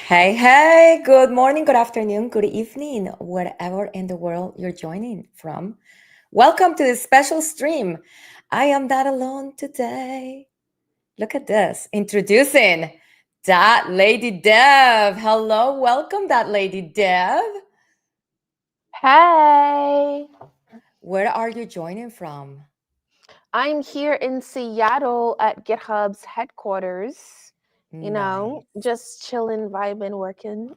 Hey, hey, good morning, good afternoon, good evening, wherever in the world you're joining from. Welcome to this special stream. I am not alone today. Look at this. Introducing that lady Dev. Hello, welcome, that lady Dev. Hey, Where are you joining from? I'm here in Seattle at GitHub's headquarters. Nice. Just chilling, vibing, working.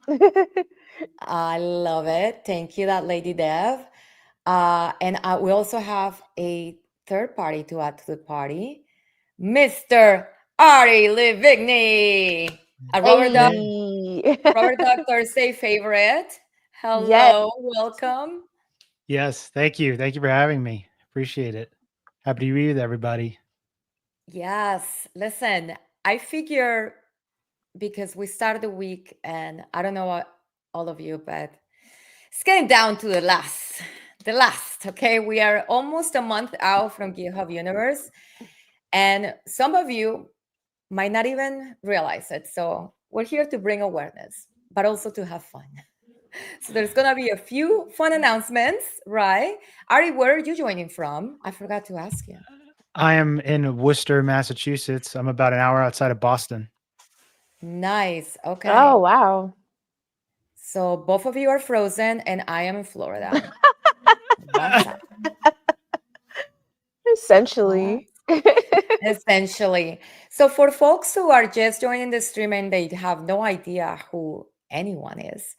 I love it. Thank you, that lady Dev. And we also have a third party to add to the party, Mr. Ari Livigny, a Hey, Hey. Robert Doctor say favorite. Yes. Hello, welcome. yes, thank you. Thank you for having me. Appreciate it. Happy to be with everybody. Yes, listen, I figure because we started the week, and I don't know what all of you, but it's getting down to the last. Okay, we are almost a month out from GitHub Universe, and some of you might not even realize it. So we're here to bring awareness, but also to have fun. So there's gonna be a few fun announcements, right? Ari, where are you joining from? I forgot to ask you. I am in Worcester, Massachusetts. I'm about an hour outside of Boston. Nice. Oh, Okay. wow. So both of you are frozen, and I am in Florida. That's that. Essentially. Essentially. So for folks who are just joining the stream and they have no idea who anyone is,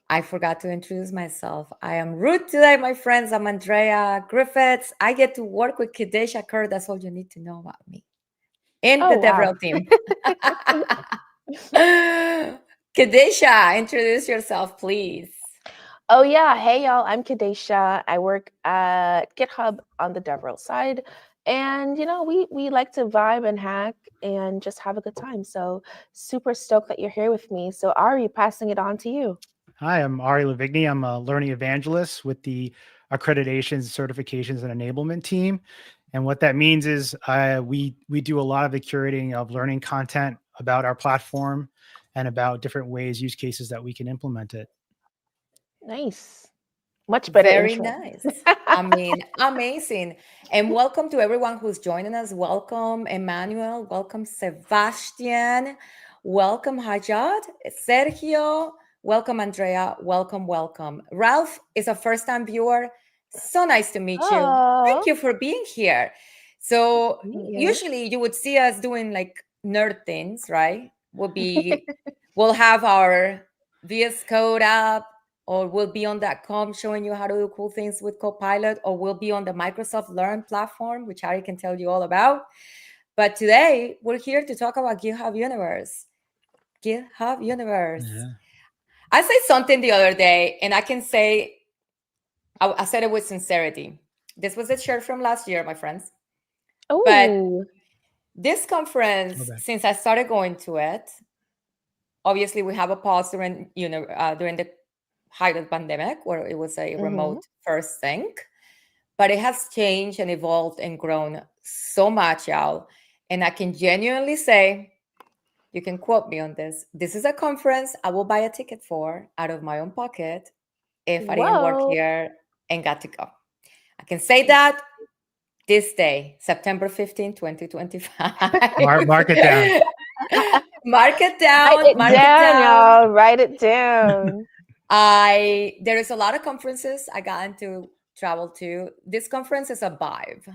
I forgot to introduce myself. I am Ruth today, my friends. I'm Andrea Griffiths. I get to work with Kedasha Kerr. That's all you need to know about me. In the Oh, wow. DevRel team. Kedasha, introduce yourself, please. Oh, yeah. Hey, y'all. I'm Kedasha. I work at GitHub on the DevRel side. And, we like to vibe and hack and just have a good time. So, super stoked that you're here with me. So, Ari, passing it on to you. Hi, I'm Ari Livigny. I'm a learning evangelist with the accreditations, certifications, and enablement team. And what that means is we do a lot of the curating of learning content about our platform and about different ways, use cases that we can implement it. Nice. Much better Very intro. nice. I mean, amazing. And welcome to everyone who's joining us. Welcome, Emmanuel. Welcome, Sebastian. Welcome, Hajat. Sergio. Welcome, Andrea. Welcome, welcome. Ralph is a first time viewer. So nice to meet you. Thank Oh, you for being here. So, meet you. usually you would see us doing like nerd things, right? We'll have our VS Code app, or we'll be on that com showing you how to do cool things with Copilot, or we'll be on the Microsoft Learn platform, which Ari can tell you all about. But today we're here to talk about GitHub Universe. GitHub Universe. Yeah. I said something the other day, and I can say I said it with sincerity. This was a shirt from last year, my friends. But Oh. this conference, Okay. since I started going to it, obviously we have a pause during the height of the pandemic, where it was a Mm-hmm. remote first thing, but it has changed and evolved and grown so much, y'all. And I can genuinely say, you can quote me on this. This is a conference I will buy a ticket for out of my own pocket if I didn't work Whoa. here and got to go. I can say that this day, September 15, 2025. Mark it down. Mark it Write down, it mark it down, down. y'all. Write it down. There is a lot of conferences I got into travel to. This conference is a vibe.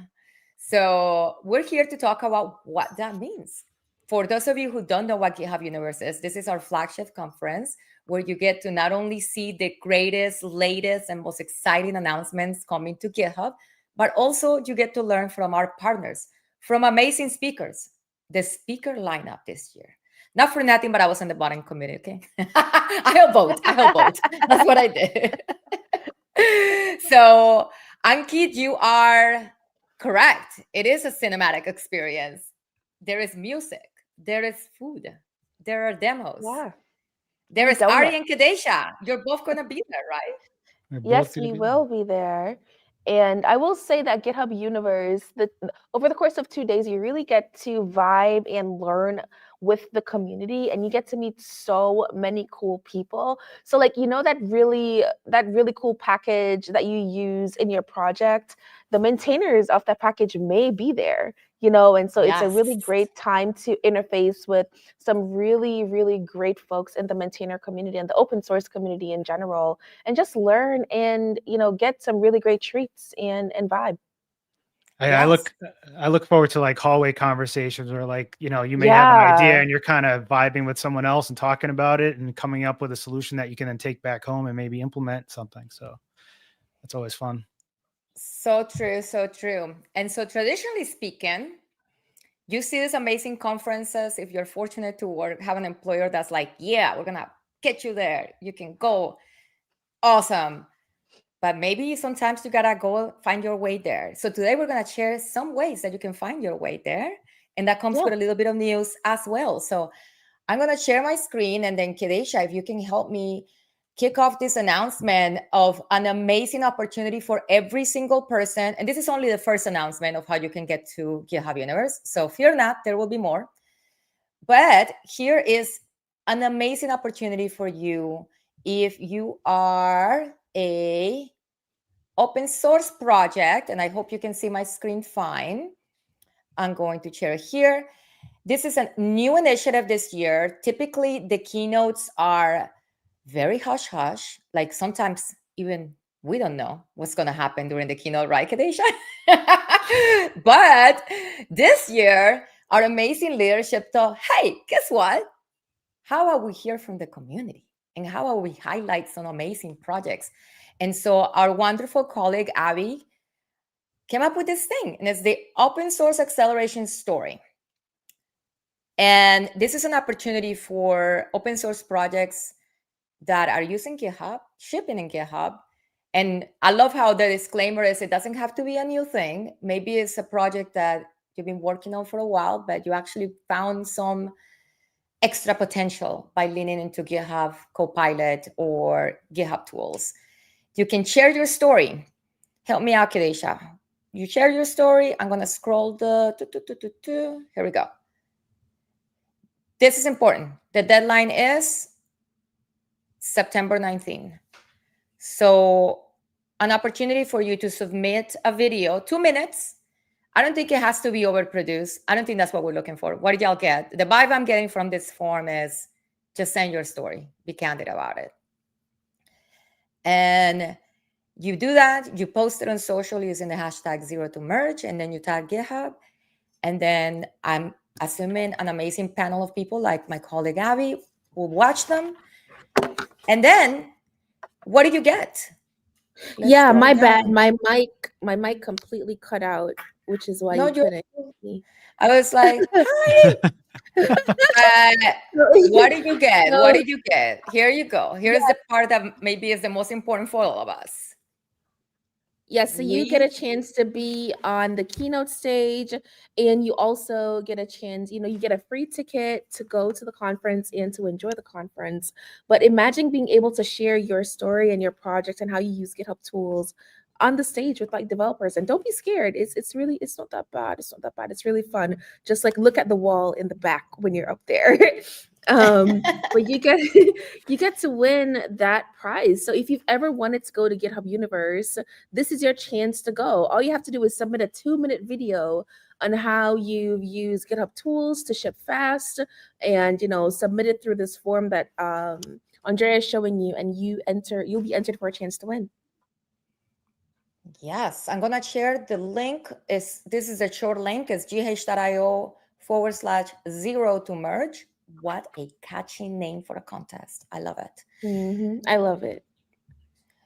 So we're here to talk about what that means. For those of you who don't know what GitHub Universe is, this is our flagship conference where you get to not only see the greatest, latest, and most exciting announcements coming to GitHub, but also you get to learn from our partners, from amazing speakers. The speaker lineup this year. Not for nothing, but I was on the bottom committee, okay? I help vote. I help vote. That's what I did. So, Ankit, you are correct. It is a cinematic experience. There is music, there is food, there are demos, Yeah. there And is Ari donut. and Kadesha. You're both going to be there, right? We're both Yes, going to we be there. will be there. And I will say that GitHub Universe, over the course of 2 days, you really get to vibe and learn with the community, and you get to meet so many cool people. So like, that really cool package that you use in your project, the maintainers of that package may be there, and so it's a really Yes. great time to interface with some really, really great folks in the maintainer community and the open source community in general, and just learn and, get some really great treats and vibe. I Yes. look forward to like hallway conversations where like, you may have an idea Yeah. and you're kind of vibing with someone else and talking about it and coming up with a solution that you can then take back home and maybe implement something. So that's always fun. So true, so true. And so traditionally speaking, you see these amazing conferences. If you're fortunate to have an employer that's like, yeah, we're gonna get you there. You can go. Awesome. But maybe sometimes you gotta go find your way there. So today we're gonna share some ways that you can find your way there. And that comes Yeah. with a little bit of news as well. So I'm gonna share my screen, and then Kedasha, if you can help me kick off this announcement of an amazing opportunity for every single person. And this is only the first announcement of how you can get to GitHub Universe. So fear not, there will be more. But here is an amazing opportunity for you if you are a open source project, and I hope you can see my screen fine. I'm going to share here. This is a new initiative this year. Typically, the keynotes are very hush hush. Like sometimes even we don't know what's going to happen during the keynote, right, Kedasha? But this year, our amazing leadership thought, hey, guess what? How about we hear from the community? And how about we highlight some amazing projects? And so our wonderful colleague, Abby, came up with this thing, and it's the Open Source Acceleration Story. And this is an opportunity for open source projects that are using GitHub, shipping in GitHub. And I love how the disclaimer is it doesn't have to be a new thing. Maybe it's a project that you've been working on for a while, but you actually found some extra potential by leaning into GitHub Copilot or GitHub tools. You can share your story. Help me out, Kedasha. You share your story. I'm going to scroll here we go. This is important. The deadline is September 19th. So an opportunity for you to submit a video, 2 minutes. I don't think it has to be overproduced. I don't think that's what we're looking for. What did y'all get? The vibe I'm getting from this form is just send your story. Be candid about it. And you do that. You post it on social using the hashtag #0tomerge, and then you tag GitHub. And then I'm assuming an amazing panel of people like my colleague Abby will watch them. And then what do you get? Yeah, my bad. My mic completely cut out, which is why No, you couldn't hear me. I was like, hi. What did you get? What did you get? Here you go. Here's the part that maybe is the most important for all of us. Yes, so you get a chance to be on the keynote stage, and you also get a chance, you get a free ticket to go to the conference and to enjoy the conference. But imagine being able to share your story and your project and how you use GitHub tools on the stage with like developers. And don't be scared. It's not that bad. It's not that bad. It's really fun. Just like look at the wall in the back when you're up there. But you get to win that prize. So if you've ever wanted to go to GitHub Universe, this is your chance to go. All you have to do is submit a 2-minute video on how you use GitHub tools to ship fast, and submit it through this form that Andrea is showing you, and you'll be entered for a chance to win. Yes, I'm gonna share the link. This is a short link. It's gh.io/0tomerge. What a catchy name for a contest. I love it. I love it.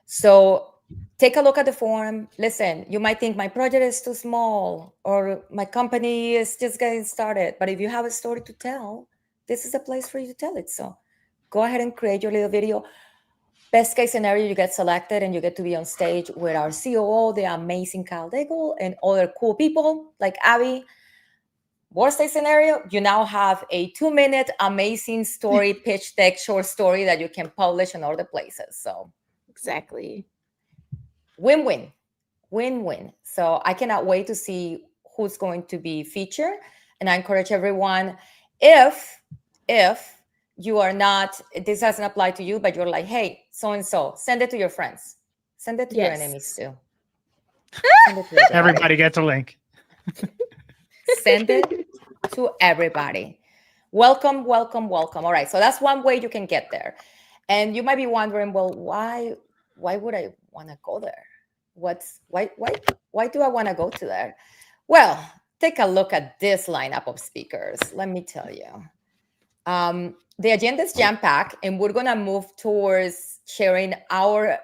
So take a look at the form. Listen, you might think my project is too small or my company is just getting started. But if you have a story to tell, this is a place for you to tell it. So go ahead and create your little video. Best case scenario, you get selected and you get to be on stage with our COO, the amazing Kyle Daigle, and other cool people like Abby. Worst case scenario, you now have a 2-minute amazing story, pitch deck, short story that you can publish in other places. So exactly. Win-win. Win-win. So I cannot wait to see who's going to be featured. And I encourage everyone, If you are not, this doesn't apply to you, but you're like, hey, so and so, send it to your friends, send it to your enemies Yes. too, send it to everybody, Everybody gets a link. send it to everybody. Welcome, welcome, welcome. All right, so that's one way you can get there. And you might be wondering, well, why would I want to go there? Why do I want to go to there? Well, take a look at this lineup of speakers. Let me tell you. The agenda is jam-packed, and we're going to move towards sharing our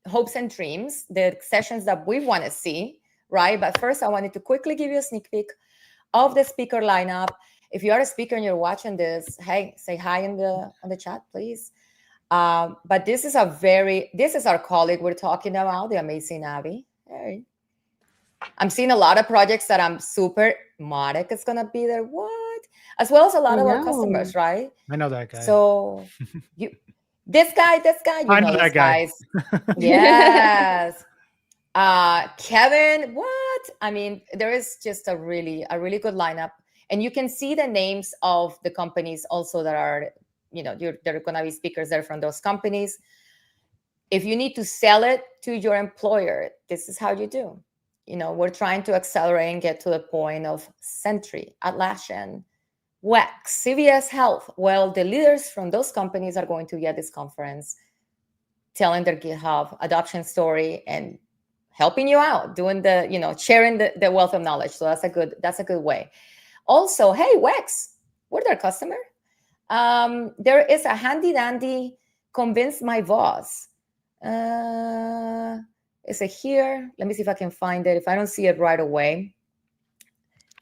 hopes and dreams, the sessions that we want to see, right? But first, I wanted to quickly give you a sneak peek of the speaker lineup. If you are a speaker and you're watching this, hey, say hi in the chat, please. But this is our colleague we're talking about, the amazing Abby. Hey. I'm seeing a lot of projects that I'm super Marek is gonna be there. What? As well as a lot of our customers, right? I know that guy. So you this guy, you I know know those that guy. guys. Yes. Kevin, what? I mean, there is just a really good lineup. And you can see the names of the companies also that are, there are gonna be speakers there from those companies. If you need to sell it to your employer, this is how you do. We're trying to accelerate and get to the point of Sentry, Atlassian, WEX, CVS Health. Well, the leaders from those companies are going to be at this conference telling their GitHub adoption story and helping you out, doing sharing the wealth of knowledge. So that's a good way. Also, hey, WEX, we're their customer. There is a handy dandy convince my boss. Is it here? Let me see if I can find it. If I don't see it right away,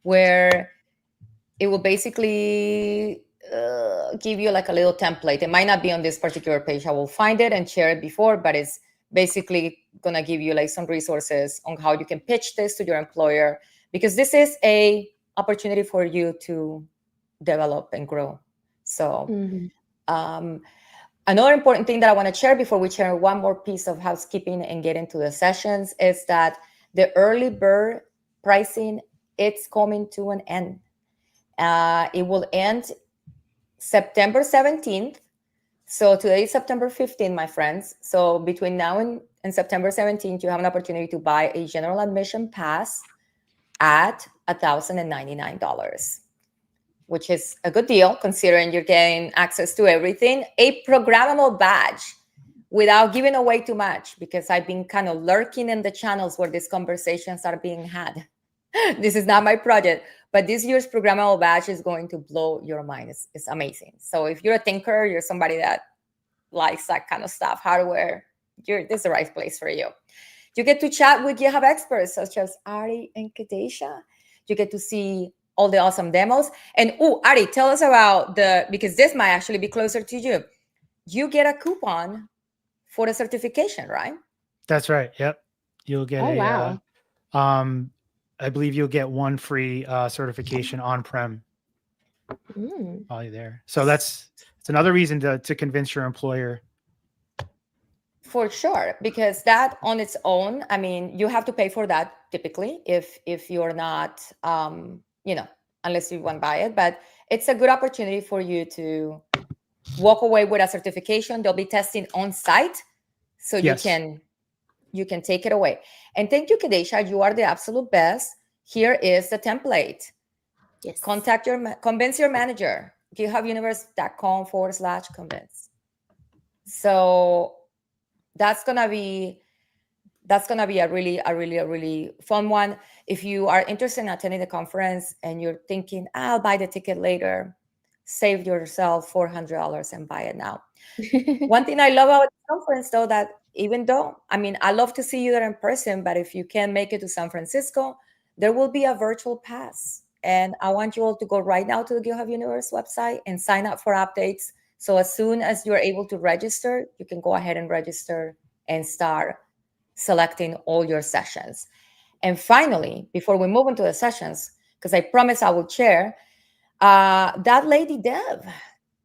where it will basically give you like a little template. It might not be on this particular page. I will find it and share it before, but it's basically gonna give you like some resources on how you can pitch this to your employer, because this is a opportunity for you to develop and grow. So another important thing that I want to share before we share one more piece of housekeeping and get into the sessions is that the early bird pricing, it's coming to an end. It will end September 17th. So today is September 15th, my friends. So between now and September 17th, you have an opportunity to buy a general admission pass at $1,099. Which is a good deal considering you're getting access to everything. A programmable badge without giving away too much, because I've been kind of lurking in the channels where these conversations are being had. This is not my project, but this year's programmable badge is going to blow your mind. It's amazing. So if you're a thinker, you're somebody that likes that kind of stuff, hardware, this is the right place for you. You get to chat with GitHub experts such as Ari and Kedasha. You get to see all the awesome demos. And Ari, tell us about because this might actually be closer to you. You get a coupon for the certification, right? That's right. Yep. You'll get wow. I believe you'll get one free certification on-prem while you're there. So it's another reason to convince your employer. For sure, because that on its own, I mean, you have to pay for that typically if you're not, unless you want to buy it. But it's a good opportunity for you to walk away with a certification. They'll be testing on site, so Yes. you can take it away. And thank you, Kedasha. You are the absolute best. Here is the template. Yes. Convince your manager. GitHubuniverse.com/convince. So that's gonna be a really fun one. If you are interested in attending the conference and you're thinking, I'll buy the ticket later, save yourself $400 and buy it now. One thing I love about the conference, though, that even though, I mean, I love to see you there in person, but if you can't make it to San Francisco, there will be a virtual pass. And I want you all to go right now to the GitHub Universe website and sign up for updates. So as soon as you're able to register, you can go ahead and register and start selecting all your sessions. And finally, before we move into the sessions, because I promise I will share, that lady Deb,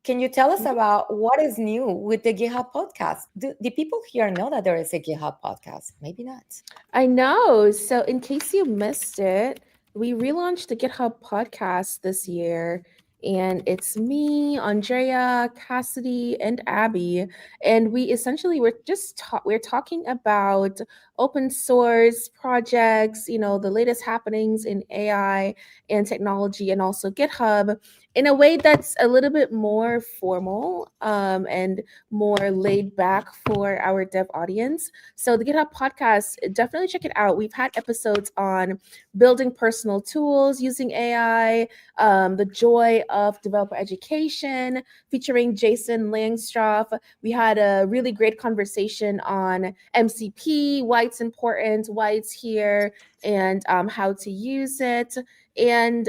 can you tell us about what is new with the GitHub podcast? Do people here know that there is a GitHub podcast? Maybe not. I know. So in case you missed it, we relaunched the GitHub podcast this year. And it's me, Andrea, Cassidy, and Abby. And we essentially we're talking about open source projects, the latest happenings in AI and technology, and also GitHub in a way that's a little bit more formal and more laid back for our dev audience. So the GitHub podcast, definitely check it out. We've had episodes on building personal tools using AI, the joy of developer education, featuring Jason Langstroth. We had a really great conversation on MCP, why it's important, why it's here, and how to use it, and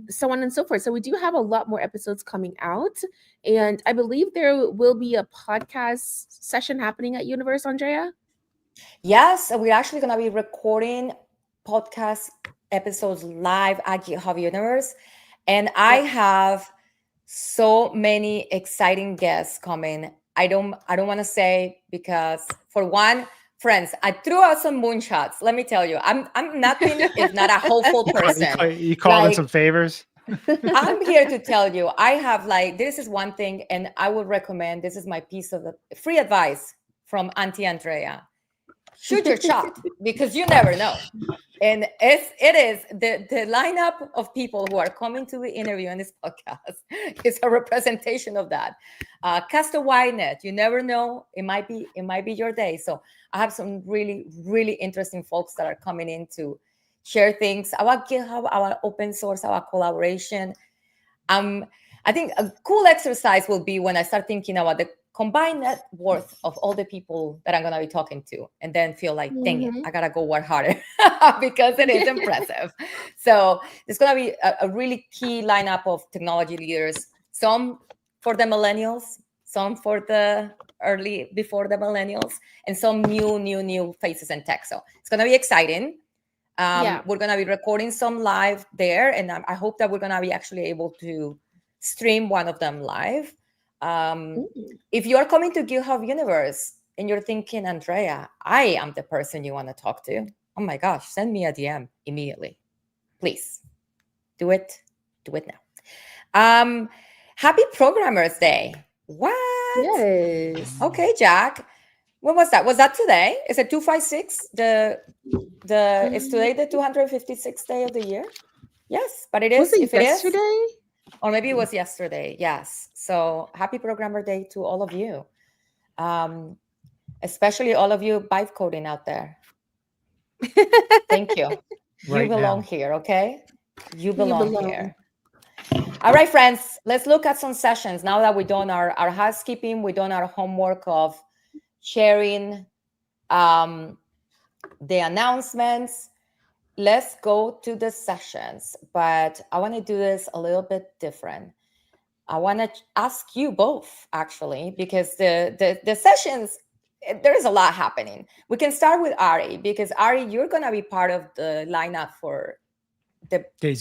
so on and so forth. So we do have a lot more episodes coming out. And I believe there will be a podcast session happening at Universe, Andrea. Yes, we're actually going to be recording podcast episodes live at GitHub Universe. And I have so many exciting guests coming. I don't want to say, because for one, friends, I threw out some moonshots. Let me tell you, I'm nothing if not a hopeful person. You called in some favors? I'm here to tell you, I have this is one thing, and I would recommend, this is my piece of free advice from Auntie Andrea. Shoot your shot, because you never know. And it is the lineup of people who are coming to the interview in this podcast is a representation of that. Cast a wide net. You never know. It might be your day. So I have some really, really interesting folks that are coming in to share things about GitHub, our open source, our collaboration. I think a cool exercise will be when I start thinking about the combined net worth of all the people that I'm going to be talking to, and then feel like, dang it, I got to go work harder because it is impressive. So there's going to be a really key lineup of technology leaders, some for the millennials, some for the before the millennials, and some new faces in tech. So it's going to be exciting. We're going to be recording some live there, and I hope that we're going to be actually able to stream one of them live. If you are coming to GitHub Universe and you're thinking, Andrea, I am the person you want to talk to, oh my gosh, send me a DM immediately. Please do it now. Happy Programmers Day. What? Yes. Okay, Jack. When was that? Was that today? Is it 256? Is today the 256th day of the year? Yes, but it is. Was it if it yesterday? Is, or maybe it was yesterday. Yes. So happy Programmer Day to all of you, especially all of you vibe coding out there. Thank you. You belong here, okay? You belong here. All right, friends, let's look at some sessions. Now that we've done our housekeeping, we've done our homework of sharing the announcements. Let's go to the sessions, but I want to do this a little bit different. I want to ask you both, actually, because the sessions, there's a lot happening. We can start with Ari, because Ari, you're going to be part of the lineup for the day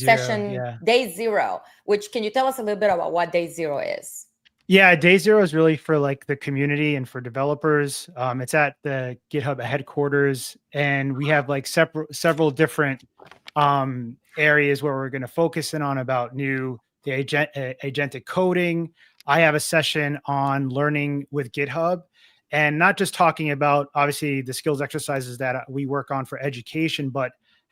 zero, which, can you tell us a little bit about what day zero is? Yeah, day zero is really for the community and for developers. It's at the GitHub headquarters, and we have several different areas where we're going to focus in on about the agentic coding. I have a session on learning with GitHub, and not just talking about obviously the skills exercises that we work on for education, but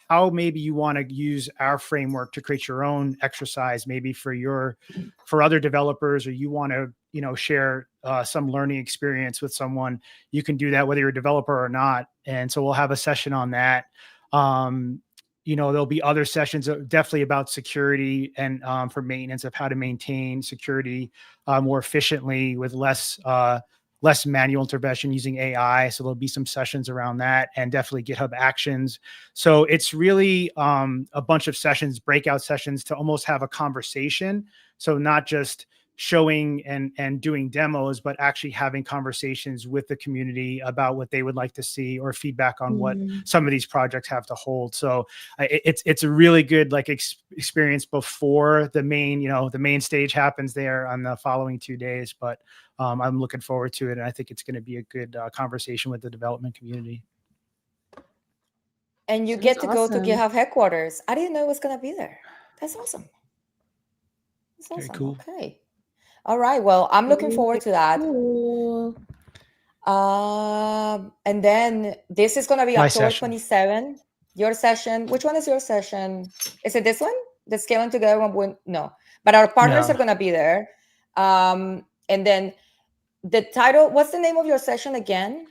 how maybe you want to use our framework to create your own exercise, maybe for other developers, or you want to, share some learning experience with someone. You can do that whether you're a developer or not. And so we'll have a session on that. There'll be other sessions definitely about security and for maintenance of how to maintain security more efficiently with less manual intervention using AI. So there'll be some sessions around that, and definitely GitHub Actions. So it's really a bunch of sessions, breakout sessions, to almost have a conversation. So not just showing and doing demos, but actually having conversations with the community about what they would like to see, or feedback on what some of these projects have to hold. So it's a really good experience before the main stage happens there on the following 2 days. But I'm looking forward to it, and I think it's going to be a good conversation with the development community. And you get to go to GitHub headquarters. I didn't know it was going to be there. That's awesome. That's Very awesome. cool. Okay. All right. Well, I'm looking forward to that. Cool. And then this is going to be My October session. 27. Your session. Which one is your session? Is it this one? The Scaling Together one? No. But our partners No. are going to be there. And then the title, what's the name of your session again?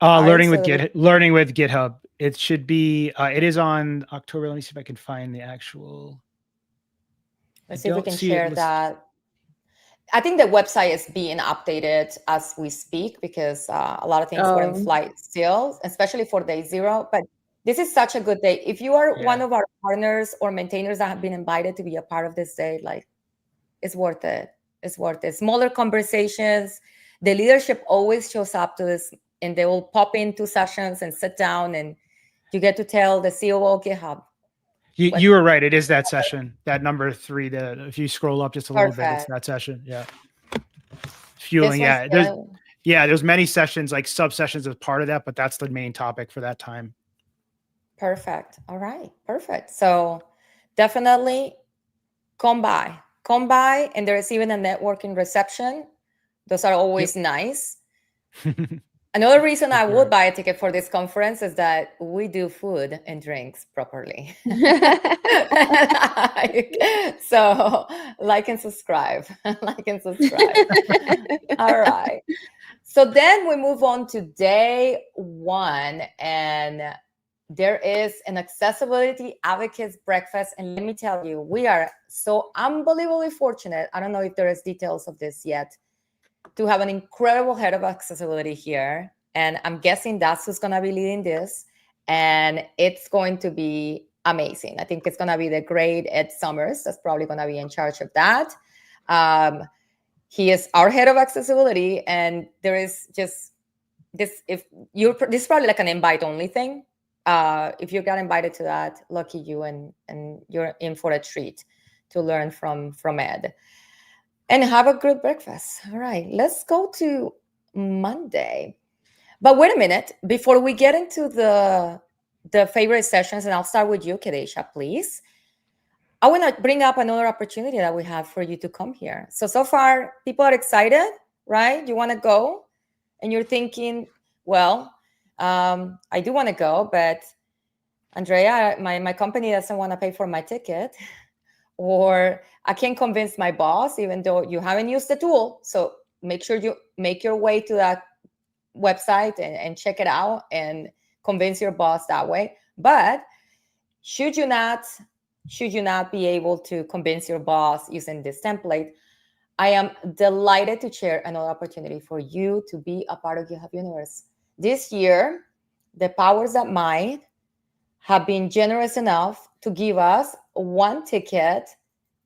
Learning with GitHub. It should be. It is on October. Let me see if I can find the actual. Let's see if we can share that. I think the website is being updated as we speak because a lot of things were in flight still, especially for day 0. But this is such a good day. If you are one of our partners or maintainers that have been invited to be a part of this day, like, it's worth it. It's worth it. Smaller conversations. The leadership always shows up to this, and they will pop into sessions and sit down, and you get to tell the COO GitHub. You were right. It is that session, that number 3. That if you scroll up just a little bit, it's that session. Yeah. Fueling. Yeah. There's many sessions, like sub sessions as part of that, but that's the main topic for that time. Perfect. All right. Perfect. So definitely come by, and there is even a networking reception. Those are always nice. Another reason I would buy a ticket for this conference is that we do food and drinks properly. So like and subscribe. All right. So then we move on to day 1, and there is an accessibility advocates breakfast. And let me tell you, we are so unbelievably fortunate. I don't know if there is details of this yet, to have an incredible head of accessibility here. And I'm guessing that's who's going to be leading this. And it's going to be amazing. I think it's going to be the great Ed Summers that's probably going to be in charge of that. He is our head of accessibility. And there is just this, this is probably like an invite only thing. If you got invited to that, lucky you, and you're in for a treat to learn from Ed. And have a good breakfast. All right, let's go to Monday. But wait a minute, before we get into the favorite sessions, and I'll start with you, Kedasha, please. I want to bring up another opportunity that we have for you to come here. So far, people are excited, right? You want to go, and you're thinking, well, I do want to go, but Andrea, my company doesn't want to pay for my ticket. Or I can't convince my boss, even though you haven't used the tool. So make sure you make your way to that website and check it out and convince your boss that way. But should you not be able to convince your boss using this template, I am delighted to share another opportunity for you to be a part of GitHub Universe. This year, the powers that might have been generous enough to give us 1 ticket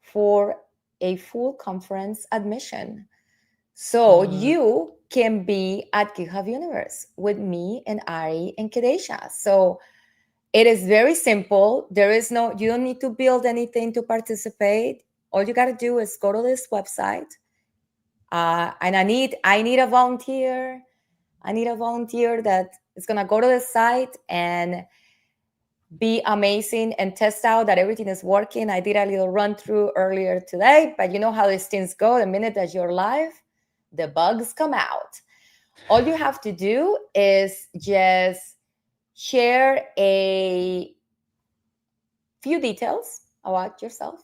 for a full conference admission. So you can be at GitHub Universe with me and Ari and Kedasha. So it is very simple. You don't need to build anything to participate. All you got to do is go to this website. And I need a volunteer. I need a volunteer that is going to go to the site and be amazing and test out that everything is working. I did a little run through earlier today, but you know how these things go. The minute that you're live, the bugs come out. All you have to do is just share a few details about yourself.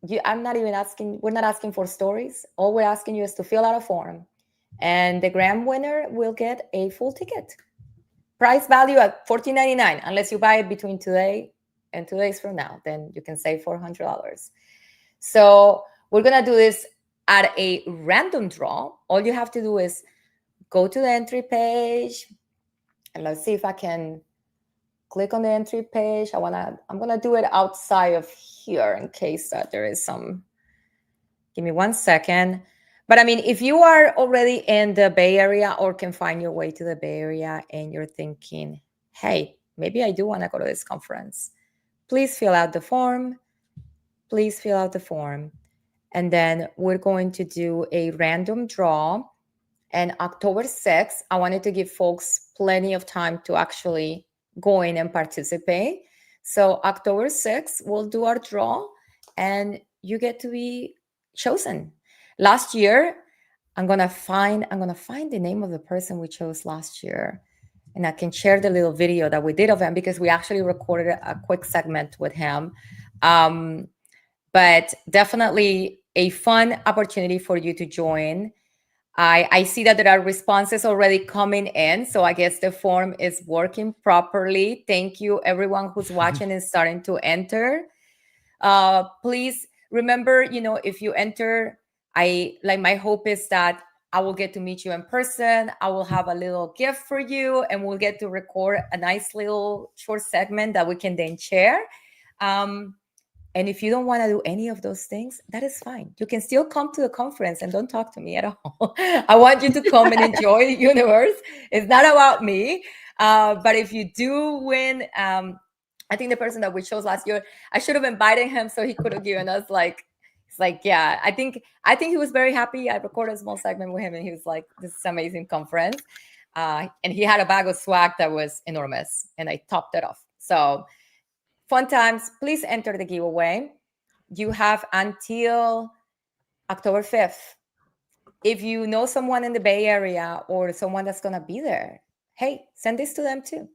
We're not asking for stories. All we're asking you is to fill out a form, and the grand winner will get a full ticket. Price value at $14.99, unless you buy it between today and 2 days from now, then you can save $400. So we're going to do this at a random draw. All you have to do is go to the entry page, and let's see if I can click on the entry page. I'm going to do it outside of here in case that there is some. Give me 1 second. But I mean, if you are already in the Bay Area or can find your way to the Bay Area and you're thinking, hey, maybe I do want to go to this conference, please fill out the form. And then we're going to do a random draw. And October 6th, I wanted to give folks plenty of time to actually go in and participate. So October 6th, we'll do our draw, and you get to be chosen. Last year, I'm gonna find the name of the person we chose last year, and I can share the little video that we did of him because we actually recorded a quick segment with him. Um, but definitely a fun opportunity for you to join. I see that there are responses already coming in, so I guess the form is working properly. Thank you, everyone who's watching and starting to enter. Please remember, if you enter, my hope is that I will get to meet you in person. I will have a little gift for you, and we'll get to record a nice little short segment that we can then share. And if you don't want to do any of those things, that is fine. You can still come to the conference and don't talk to me at all. I want you to come and enjoy the universe. It's not about me. But if you do win, I think the person that we chose last year, I should have invited him so he could have given us it's like, yeah, I think he was very happy. I recorded a small segment with him and he was like, this is amazing conference. And he had a bag of swag that was enormous and I topped it off. So fun times. Please enter the giveaway. You have until October 5th. If you know someone in the Bay Area or someone that's going to be there, hey, send this to them too.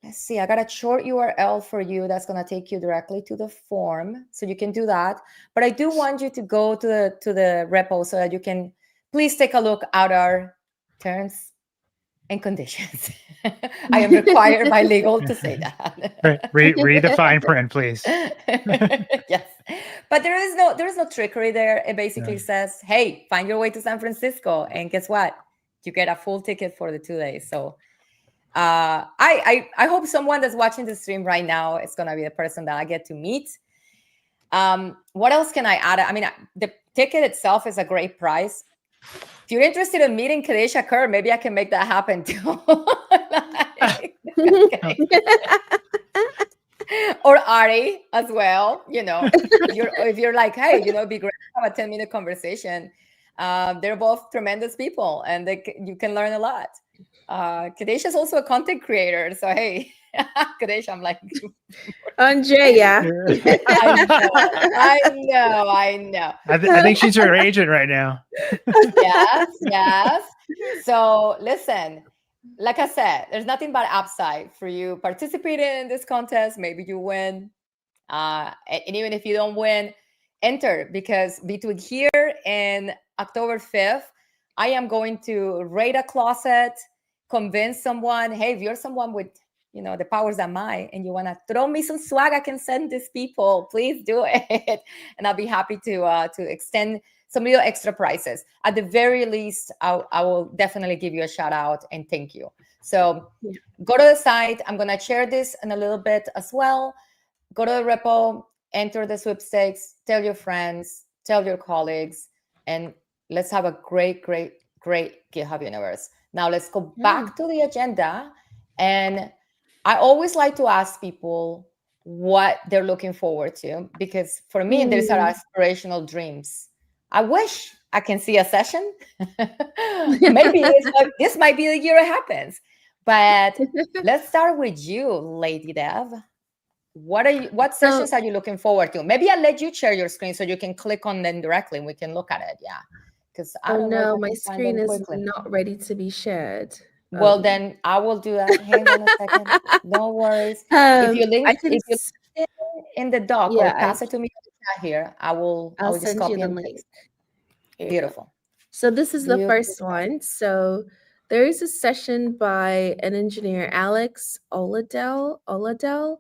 Let's see. I got a short URL for you that's going to take you directly to the form. So you can do that. But I do want you to go to the repo so that you can please take a look at our terms and conditions. I am required by legal to say that. Read the fine print, please. Yes, but there is no trickery there. It basically says, "Hey, find your way to San Francisco, and guess what? You get a full ticket for the 2 days." So, I hope someone that's watching the stream right now is gonna be the person that I get to meet. What else can I add? I mean, the ticket itself is a great price. If you're interested in meeting Kedasha Kerr, maybe I can make that happen too. Or Ari as well. If you're like, hey, it'd be great to have a 10-minute conversation. They're both tremendous people, and you can learn a lot. Kedasha is also a content creator, so hey, Kedasha, I'm like, Andrea. I know. I think she's her agent right now. Yes. So listen, like I said, there's nothing but upside for you participating in this contest. Maybe you win. And even if you don't win, enter, because between here and October 5th, I am going to raid a closet, convince someone, hey, if you're someone with the powers that might, and you want to throw me some swag I can send these people, please do it. And I'll be happy to extend some little extra prizes. At the very least, I will definitely give you a shout out and thank you. So go to the site. I'm going to share this in a little bit as well. Go to the repo, enter the sweepstakes, tell your friends, tell your colleagues, and let's have a great GitHub universe. Now let's go back to the agenda. And I always like to ask people what they're looking forward to, because for me, there's our aspirational dreams. I wish I can see a session. Maybe this might be the year it happens. But let's start with you, Lady Dev. What sessions are you looking forward to? Maybe I'll let you share your screen so you can click on them directly and we can look at it. Yeah. Because I don't know. My screen is not ready to be shared. Well, then I will do that. Hang on a second. No worries. If you link it in the doc or pass it to me here, I'll just send copy you the and link. paste. Beautiful. So this is the first one. So there is a session by an engineer, Alex Oladell.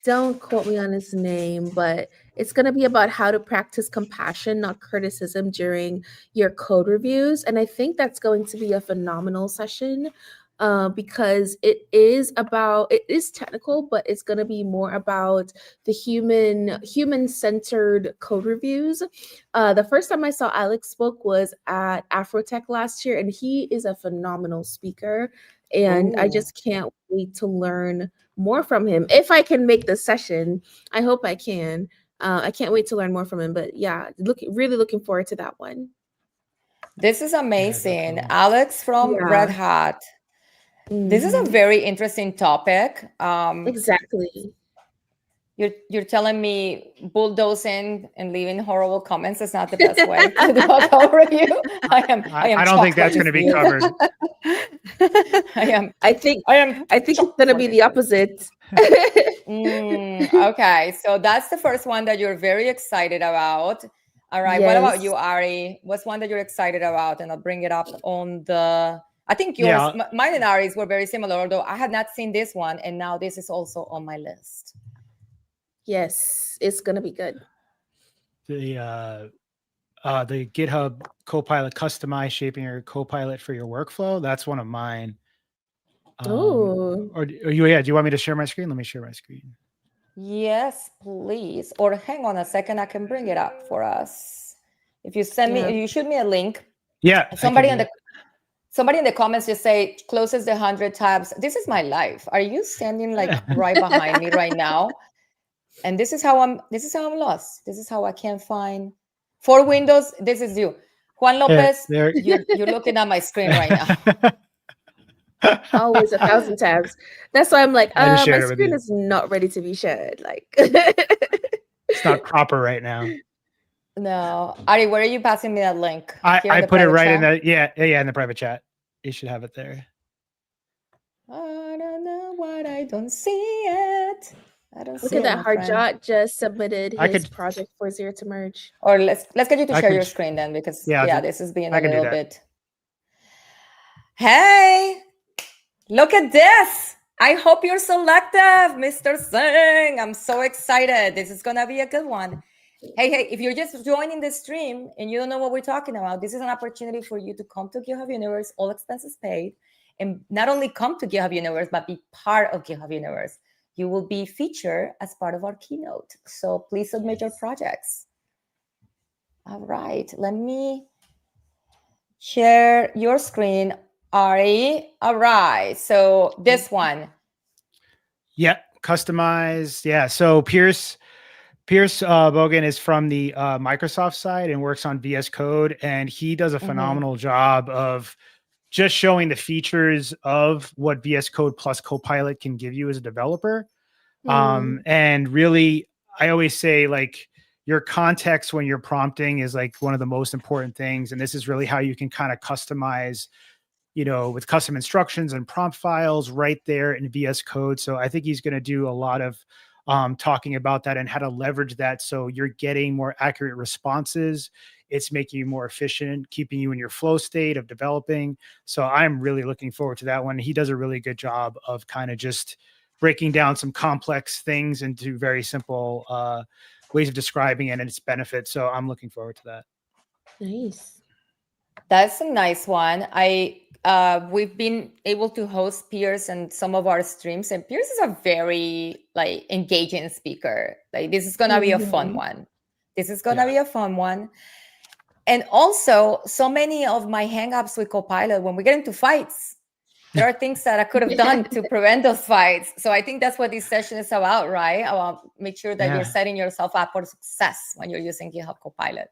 Don't quote me on his name, but it's going to be about how to practice compassion, not criticism, during your code reviews. And I think that's going to be a phenomenal session because it is technical, but it's going to be more about the human-centered code reviews. The first time I saw Alex spoke was at Afrotech last year, and he is a phenomenal speaker. And I just can't wait to learn more from him. If I can make the session, I hope I can. I can't wait to learn more from him. But yeah, really looking forward to that one. This is amazing. Alex from Red Hat. This is a very interesting topic. Exactly. You're telling me bulldozing and leaving horrible comments is not the best way to do a code review? I am I don't think shocked by that's going to this be news. covered. I think it's shocked gonna by be this the news. opposite. Okay, so that's the first one that you're very excited about. All right, what about you, Yes. Ari? What's one that you're excited about? And I'll bring it up on the. I think yours, Yeah. mine and Ari's were very similar, although I had not seen this one, and now this is also on my list. Yes, it's gonna be good. The GitHub Copilot, customize shaping your Copilot for your workflow. That's one of mine. Oh. Or do you want me to share my screen? Let me share my screen. Yes, please. Or hang on a second, I can bring it up for us. If you send Yeah. me, you shoot me a link. Yeah. Somebody in the comments just say closes the 100 tabs. This is my life. Are you standing like right behind me right now? And this is how I'm lost. This is how I can't find for Windows. This is you. Juan Lopez, you're looking at my screen right now. Always 1,000 tabs. That's why I'm like, I just my shared it with screen you. is not ready to be shared. Like, It's not proper right now. No, Ari, where are you passing me that link? I put it right chat? in the in the private chat. You should have it there. I don't know what I don't see it. I don't look see at it, that. my friend. Harjot just submitted his project for Zero to Merge. Or let's get you to share your screen then, because this is being a little bit. Hey, look at this. I hope you're selective, Mr. Singh. I'm so excited. This is gonna be a good one. Hey, if you're just joining the stream and you don't know what we're talking about, this is an opportunity for you to come to GitHub Universe, all expenses paid, and not only come to GitHub Universe, but be part of GitHub Universe. You will be featured as part of our keynote. So please submit your projects. All right, let me share your screen, Ari. All right, so this one. Yeah, customized. Yeah, so Pierce Bogan is from the Microsoft side and works on VS Code, and he does a phenomenal job of just showing the features of what VS Code plus Copilot can give you as a developer. And really, I always say, like, your context when you're prompting is like one of the most important things, and this is really how you can kind of customize, with custom instructions and prompt files right there in VS Code. So I think he's going to do a lot of talking about that and how to leverage that so you're getting more accurate responses. It's making you more efficient, keeping you in your flow state of developing. So I'm really looking forward to that one. He does a really good job of kind of just breaking down some complex things into very simple ways of describing it and its benefits. So I'm looking forward to that. Nice. That's a nice one. We've been able to host Pierce and some of our streams, and Pierce is a very engaging speaker. Like, this is gonna be a fun one. This is gonna be a fun one. And also, so many of my hangups with Copilot, when we get into fights, there are things that I could have done to prevent those fights. So I think that's what this session is about, right? I want to make sure that you're setting yourself up for success when you're using GitHub Copilot.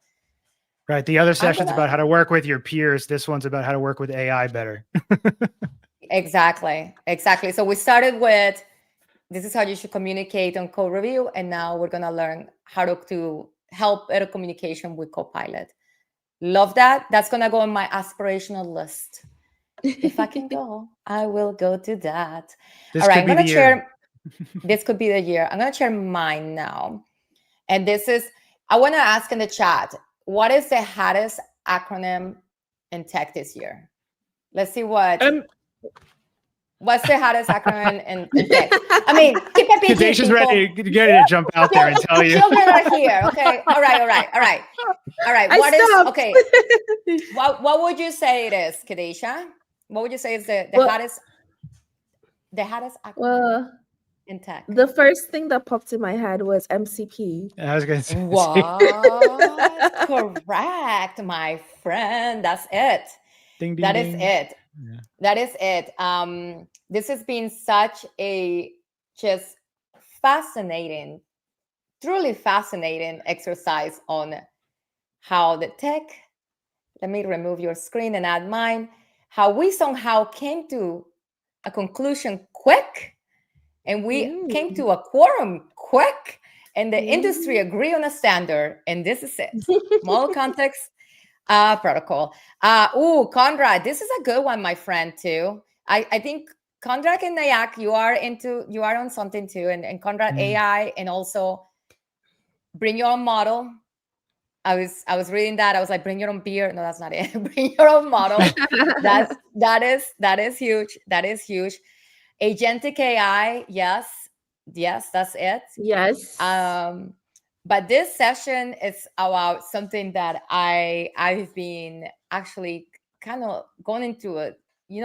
Right. The other session's about how to work with your peers. This one's about how to work with AI better. Exactly. So we started with, this is how you should communicate on code review. And now we're going to learn how to help better communication with Copilot. Love that. That's going to go on my aspirational list. If I can go, I will go to that. All right, I'm going to share. This could be the year. I'm going to share mine now. And this is, I want to ask in the chat, what is the hottest acronym in tech this year? Let's see what's the hottest acronym in tech? I mean, keep it PG, Kedasha's ready to jump out there and tell you. Children are here. Okay. All right. Okay. What would you say it is, Kedasha? What would you say is the hottest acronym in tech? The first thing that popped in my head was MCP. I was going to say. What? Correct, my friend. That's it. Ding, ding, that ding. is it. Yeah. That is it. This has been such a just fascinating, truly fascinating exercise on how the tech, let me remove your screen and add mine, how we somehow came to a conclusion quick, and we came to a quorum quick, and the industry agree on a standard, and this is it. Model context protocol. Conrad, this is a good one, my friend, too. I think Conrad and Nayak, you are on something too, and Conrad AI, and also bring your own model. I was reading that. I was like, bring your own beer. No, that's not it. Bring your own model. that is huge. That is huge. Agentic AI, yes, that's it. Yes. But this session is about something that I've been actually kind of going into it.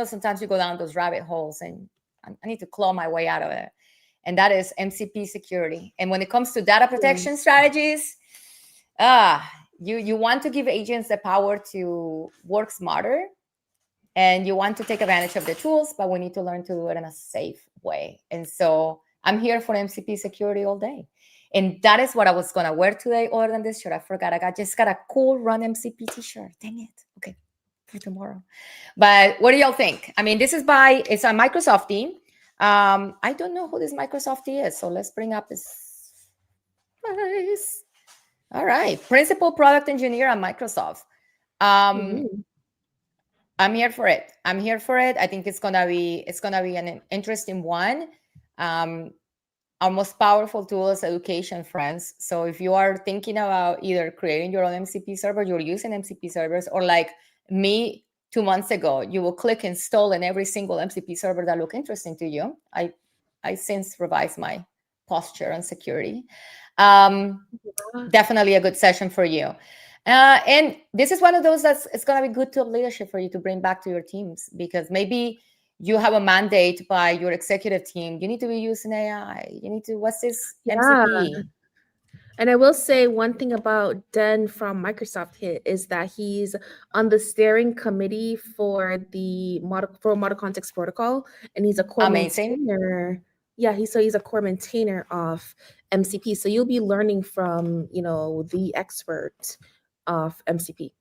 Sometimes you go down those rabbit holes, and I need to claw my way out of it. And that is MCP security. And when it comes to data protection strategies, you want to give agents the power to work smarter, and you want to take advantage of the tools, but we need to learn to do it in a safe way. And so I'm here for MCP security all day. And that is what I was going to wear today, other than this shirt. I forgot. I just got a cool Run MCP t-shirt. Dang it. Okay, for tomorrow. But what do y'all think? I mean, it's a Microsoft team. I don't know who this Microsoft is, so let's bring up this. Nice. All right, principal product engineer at Microsoft. I'm here for it. I think it's gonna be an interesting one. Our most powerful tool is education, friends. So if you are thinking about either creating your own MCP server, you're using MCP servers, or like me 2 months ago, you will click install in every single MCP server that look interesting to you. I since revised my posture on security. Definitely a good session for you. And this is one of those it's going to be good to leadership for you to bring back to your teams, because maybe you have a mandate by your executive team. You need to be using AI. You need to, what's this MCP? And I will say one thing about Den from Microsoft Hit is that he's on the steering committee for the model context protocol, and he's a core maintainer. Yeah, he's a core maintainer of MCP. So you'll be learning from, the expert of MCP.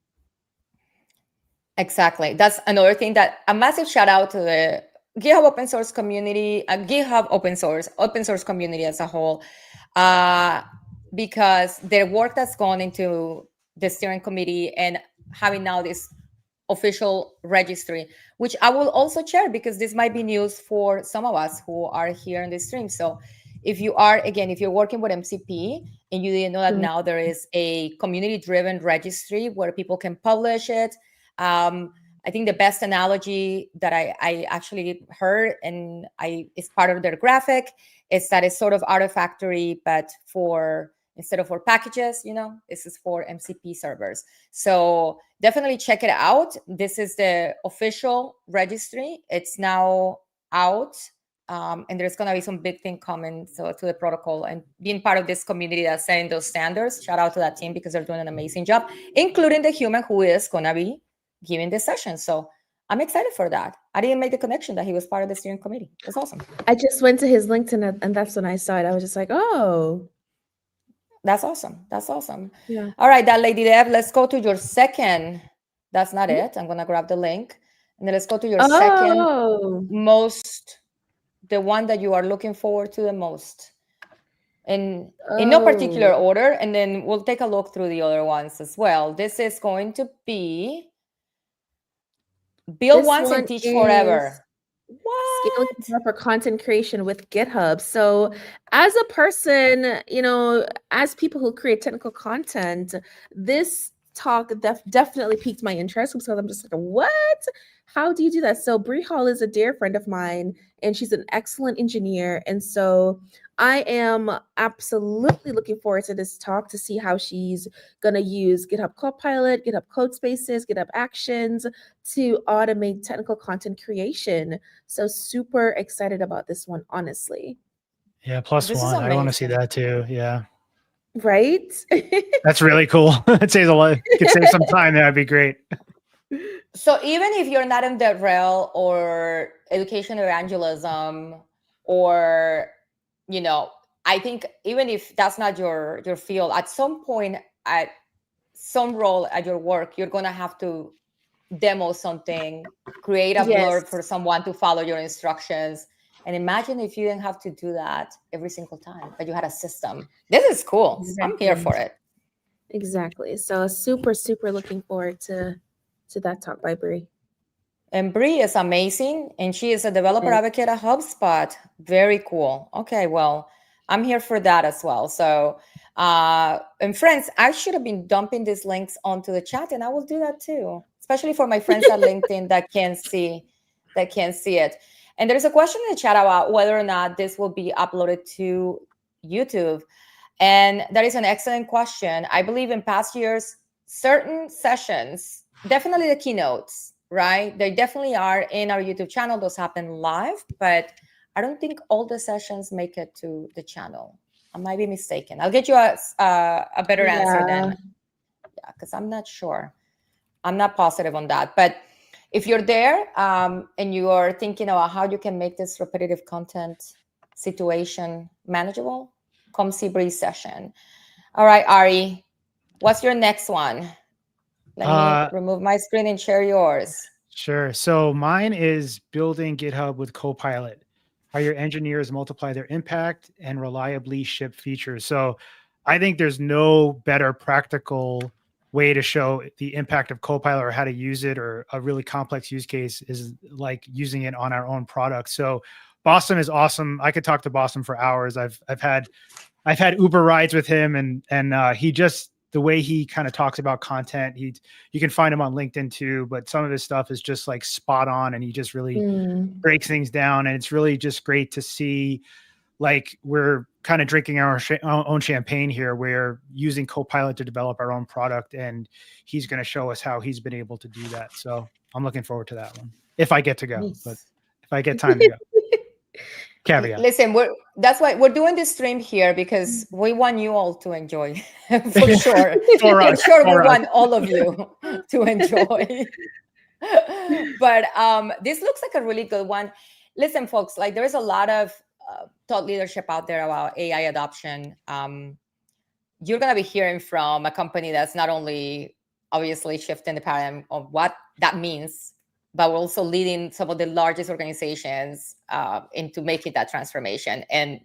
Exactly. That's another thing, that a massive shout out to the GitHub open source community, GitHub open source community as a whole, because their work that's gone into the steering committee and having now this official registry, which I will also share, because this might be news for some of us who are here in this stream. So if you're working with MCP and you didn't know that, now there is a community-driven registry where people can publish it. I think the best analogy that I actually heard, and it's part of their graphic, is that it's sort of Artifactory, but instead of for packages, this is for MCP servers. So definitely check it out. This is the official registry. It's now out. And there's going to be some big thing coming to the protocol, and being part of this community that's setting those standards. Shout out to that team, because they're doing an amazing job, including the human who is going to be giving this session. So I'm excited for that. I didn't make the connection that he was part of the steering committee. That's awesome. I just went to his LinkedIn, and that's when I saw it. I was just like, oh. That's awesome. Yeah. All right, that lady Deb, let's go to your second. That's not it. I'm going to grab the link. And then let's go to your second most, the one that you are looking forward to the most. In no particular order. And then we'll take a look through the other ones as well. This is going to be build once and teach forever. Scaling for content creation with GitHub. So as a person, as people who create technical content, this talk definitely piqued my interest, because I'm just like, what? How do you do that? So Bree Hall is a dear friend of mine, and she's an excellent engineer. And so I am absolutely looking forward to this talk to see how she's going to use GitHub Copilot, GitHub Codespaces, GitHub Actions to automate technical content creation. So super excited about this one, honestly. Yeah, +1. I want to see that too. Yeah. Right? That's really cool. It saves a lot. You could save some time. That'd be great. So even if you're not in the rail or education evangelism, or I think even if that's not your field, at some point, at some role at your work, you're gonna have to demo something, create a blurb for someone to follow your instructions. And imagine if you didn't have to do that every single time, but you had a system. This is cool. I'm here for it. Exactly. So super, super looking forward to that talk by Bree. And Bree is amazing, and she is a developer advocate at HubSpot. Very cool. Okay, well, I'm here for that as well. So, and friends, I should have been dumping these links onto the chat, and I will do that too, especially for my friends at LinkedIn that can't see it. And there's a question in the chat about whether or not this will be uploaded to YouTube. And that is an excellent question. I believe in past years, certain sessions, definitely the keynotes, right? They definitely are in our YouTube channel. Those happen live, but I don't think all the sessions make it to the channel. I might be mistaken. I'll get you a better answer then. Yeah, because I'm not sure. I'm not positive on that. But if you're there and you are thinking about how you can make this repetitive content situation manageable, come see Bree's session. All right, Ari, what's your next one? Let me remove my screen and share yours. Sure. So mine is building GitHub with Copilot, how your engineers multiply their impact and reliably ship features. So I think there's no better practical way to show the impact of Copilot or how to use it, or a really complex use case is like using it on our own product. So Boston is awesome. I could talk to Boston for hours. I've had Uber rides with him, and he just, the way he kind of talks about content, you can find him on LinkedIn too, but some of his stuff is just like spot on, and he just really breaks things down. And it's really just great to see, like, we're kind of drinking our own champagne here. We're using Copilot to develop our own product, and he's going to show us how he's been able to do that. So I'm looking forward to that one, if I get to go, but if I get time to go. Caveat. Listen, that's why we're doing this stream here, because we want you all to enjoy. For sure. For sure, we want all of you to enjoy. But this looks like a really good one. Listen, folks, like, there is a lot of thought leadership out there about AI adoption. You're going to be hearing from a company that's not only obviously shifting the paradigm of what that means, but we're also leading some of the largest organizations into making that transformation and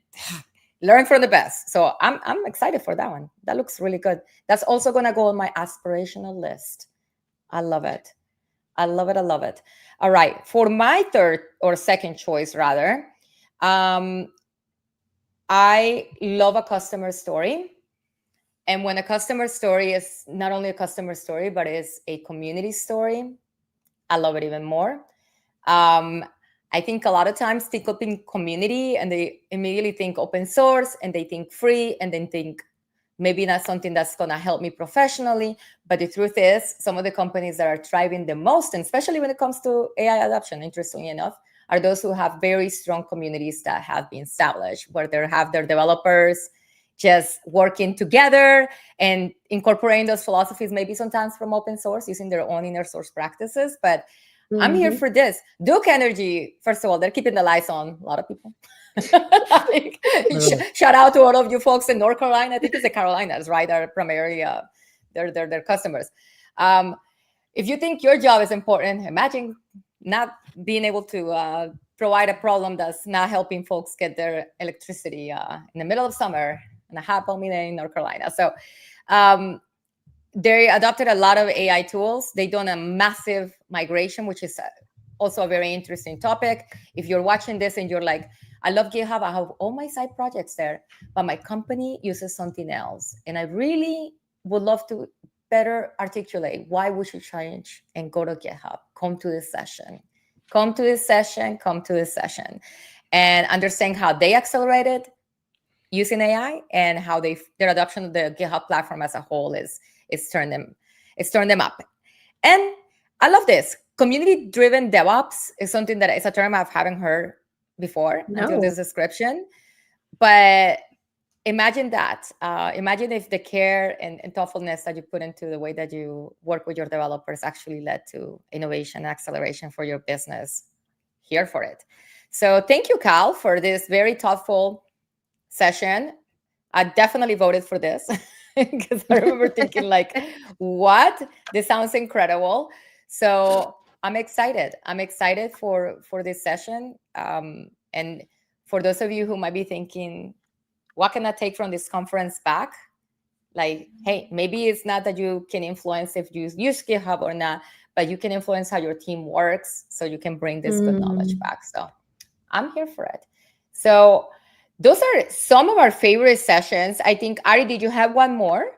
learn from the best. So I'm excited for that one. That looks really good. That's also going to go on my aspirational list. I love it. I love it. I love it. All right. For my third or second choice, rather, I love a customer story. And when a customer story is not only a customer story, but is a community story, I love it even more. I think a lot of times think of in community and they immediately think open source and they think free and then think maybe not something that's going to help me professionally. But the truth is, some of the companies that are thriving the most, and especially when it comes to AI adoption, interestingly enough, are those who have very strong communities that have been established, where they have their developers just working together and incorporating those philosophies, maybe sometimes from open source, using their own inner source practices. But I'm here for this. Duke Energy, first of all, they're keeping the lights on. A lot of people. Shout out to all of you folks in North Carolina. I think it's the Carolinas, right? Are primarily their customers. If you think your job is important, imagine not being able to provide a problem that's not helping folks get their electricity in the middle of summer in a hot balmy day in North Carolina. So they adopted a lot of AI tools. They've done a massive migration, which is also a very interesting topic. If you're watching this and you're like, I love GitHub, I have all my side projects there, but my company uses something else. And I really would love to better articulate why we should change and go to GitHub. Come to this session. Come to this session. Come to this session. And understand how they accelerated using AI and how their adoption of the GitHub platform as a whole is turned them up. And I love this. Community-driven DevOps is something that is a term I haven't heard before until this description. But imagine that. Imagine if the care and thoughtfulness that you put into the way that you work with your developers actually led to innovation and acceleration for your business. Here for it. So thank you, Cal, for this very thoughtful session. I definitely voted for this because I remember thinking like, what? This sounds incredible. So I'm excited. I'm excited for this session. And for those of you who might be thinking, what can I take from this conference back? Like, hey, maybe it's not that you can influence if you use GitHub or not, but you can influence how your team works, so you can bring this good knowledge back. So I'm here for it. So those are some of our favorite sessions. I think, Ari, did you have one more?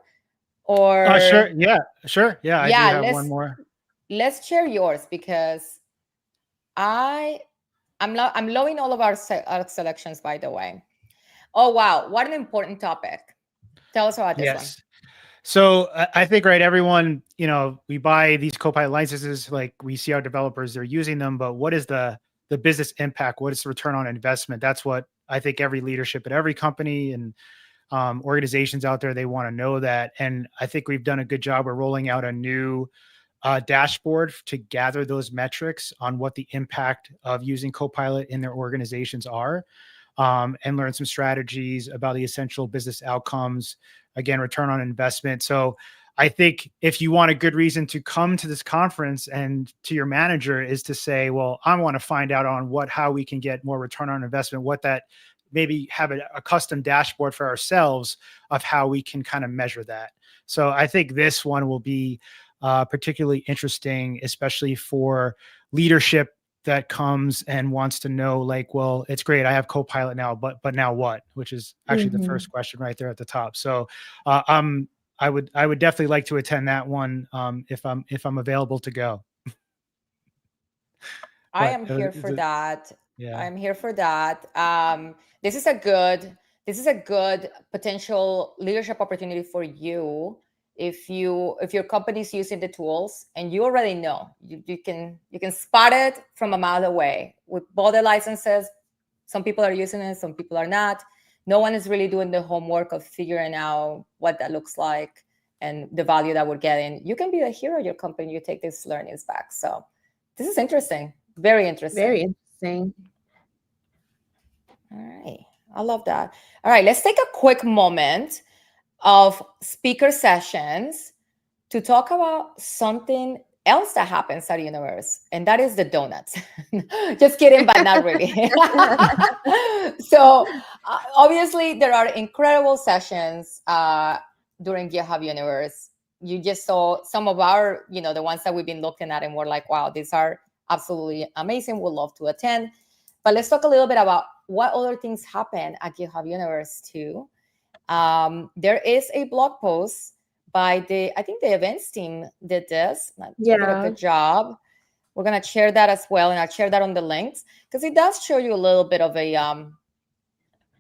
Or sure. Yeah, sure. Yeah, I do have one more. Let's share yours, because I'm loving all of our selections, by the way. Oh, wow. What an important topic. Tell us about this one. So I think, right, everyone, we buy these Copilot licenses, like we see our developers, they're using them, but what is the business impact? What is the return on investment? That's what I think every leadership at every company and organizations out there, they want to know that. And I think we've done a good job of rolling out a new dashboard to gather those metrics on what the impact of using Copilot in their organizations are, and learn some strategies about the essential business outcomes, again, return on investment. So I think if you want a good reason to come to this conference and to your manager is to say, well, I want to find out on how we can get more return on investment, what that maybe have a custom dashboard for ourselves of how we can kind of measure that. So I think this one will be particularly interesting, especially for leadership that comes and wants to know, like, well, it's great, I have Copilot now, but now what? Which is actually the first question right there at the top. So I would definitely like to attend that one if I'm available to go. I am here for that. Yeah. I'm here for that. This is a good potential leadership opportunity for you. If your company's using the tools and you already know, you can spot it from a mile away with both the licenses. Some people are using it, some people are not. No one is really doing the homework of figuring out what that looks like and the value that we're getting. You can be the hero of your company. You take these learnings back. So this is interesting. Very interesting. Very interesting. All right. I love that. All right. Let's take a quick moment of speaker sessions to talk about something else that happens at Universe, and that is the donuts. Just kidding, but not really. So obviously there are incredible sessions during GitHub Universe. You just saw some of our, the ones that we've been looking at, and we're like, wow, these are absolutely amazing. We'd love to attend. But let's talk a little bit about what other things happen at GitHub Universe too. There is a blog post by I think the events team did this. They did a good job. We're going to share that as well. And I'll share that on the links, because it does show you a little bit of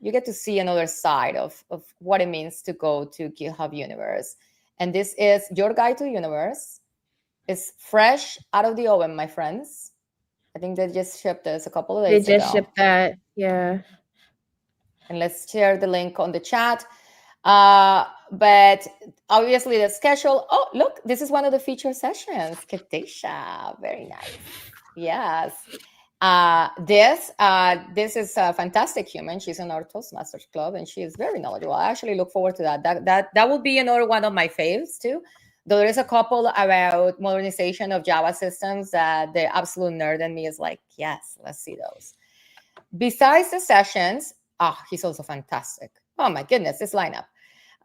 you get to see another side of what it means to go to GitHub Universe. And this is your guide to Universe. It's fresh out of the oven, my friends. I think they just shipped this a couple of days ago. They just shipped that, yeah. And let's share the link on the chat. But obviously the schedule. Oh, look, this is one of the feature sessions. Kedasha, very nice. Yes. This is a fantastic human. She's in our Toastmasters club, and she is very knowledgeable. I actually look forward to that. That will be another one of my faves too. Though there is a couple about modernization of Java systems that the absolute nerd in me is like, yes, let's see those. Besides the sessions, he's also fantastic. Oh my goodness, this lineup.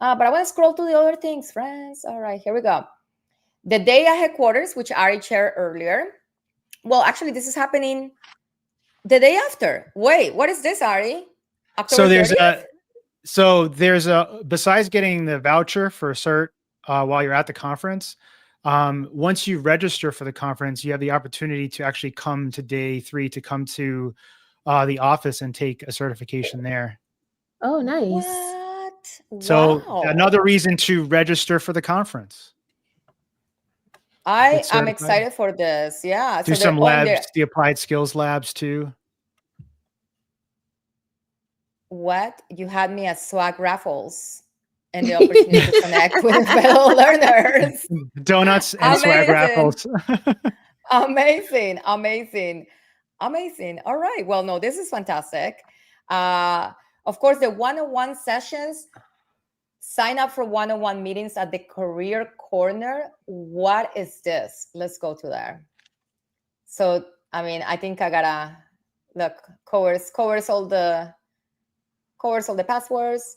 But I want to scroll to the other things, friends. All right, here we go. The day at headquarters, which Ari shared earlier. Well, actually, this is happening the day after. Wait, what is this, Ari? October 30th? There's a besides getting the voucher for cert while you're at the conference, once you register for the conference, you have the opportunity to actually come to day 3 to come to the office and take a certification there. Oh, nice. What? So wow. Another reason to register for the conference. I am excited for this. Yeah. Do some labs, the applied skills labs too. What? You had me at swag raffles and the opportunity to connect with fellow learners. Donuts and swag raffles. Amazing. All right. Well, no, this is fantastic. Of course, the one-on-one sessions, sign up for one-on-one meetings at the Career Corner. What is this? Let's go to there. So, I mean, I think I gotta look, covers all the passwords.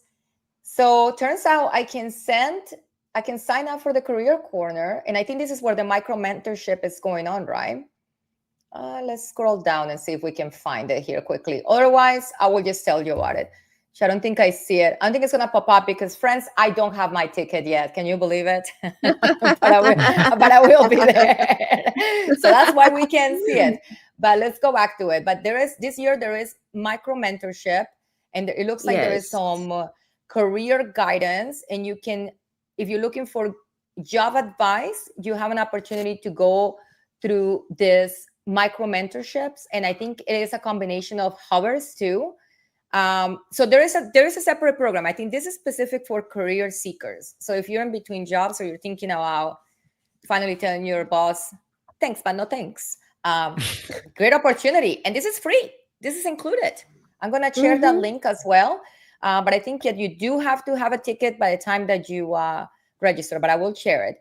So turns out I can sign up for the career corner, and I think this is where the micro mentorship is going on, right? Let's scroll down and see if we can find it here quickly. Otherwise, I will just tell you about it. I don't think I see it. I don't think it's gonna pop up because, friends, I don't have my ticket yet. Can you believe it? but I will be there. So that's why we can see it. But let's go back to it. But this year there is micro mentorship, and it looks like there is some career guidance, and you can, if you're looking for job advice, you have an opportunity to go through this micro mentorships, and I think it is a combination of hovers too. So there is a separate program. I think this is specific for career seekers. So if you're in between jobs or you're thinking about finally telling your boss, thanks, but no thanks, great opportunity. And this is free. This is included. I'm going to share that link as well. But I think that you do have to have a ticket by the time that you register, but I will share it.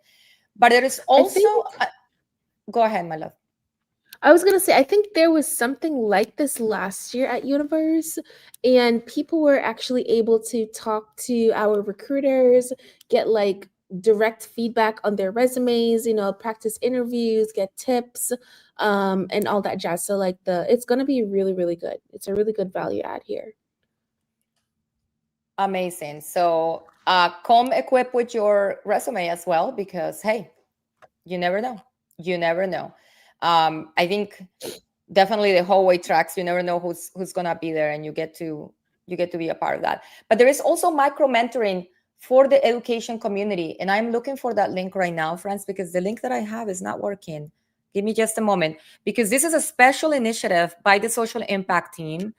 But there is also, go ahead, my love. I was going to say, I think there was something like this last year at Universe, and people were actually able to talk to our recruiters, get like direct feedback on their resumes, practice interviews, get tips, and all that jazz. So like it's going to be really, really good. It's a really good value add here. Amazing. So come equipped with your resume as well, because hey, you never know. You never know. I think definitely the hallway tracks, you never know who's gonna be there, and you get to be a part of that. But there is also micro mentoring for the education community, and I'm looking for that link right now, friends, because the link that I have is not working. Give me just a moment, because this is a special initiative by the social impact team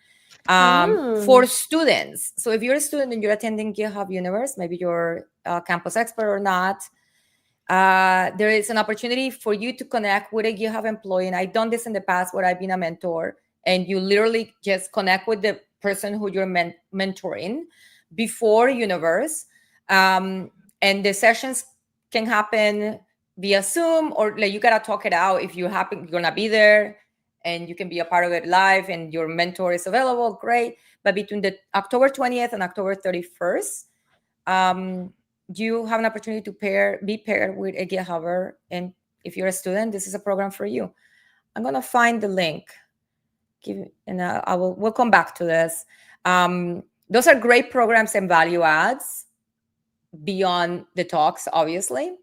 for students. So if you're a student and you're attending GitHub Universe, maybe you're a campus expert or not, there is an opportunity for you to connect with a GitHub employee. And I've done this in the past where I've been a mentor, and you literally just connect with the person who you're mentoring before Universe. And the sessions can happen via Zoom, or like you gotta talk it out if you're gonna be there, and you can be a part of it live and your mentor is available, great. But between the October 20th and October 31st, you have an opportunity to be paired with a GitHubber. And if you're a student, this is a program for you. I'm gonna find the link, and we'll come back to this. Those are great programs and value adds beyond the talks, obviously.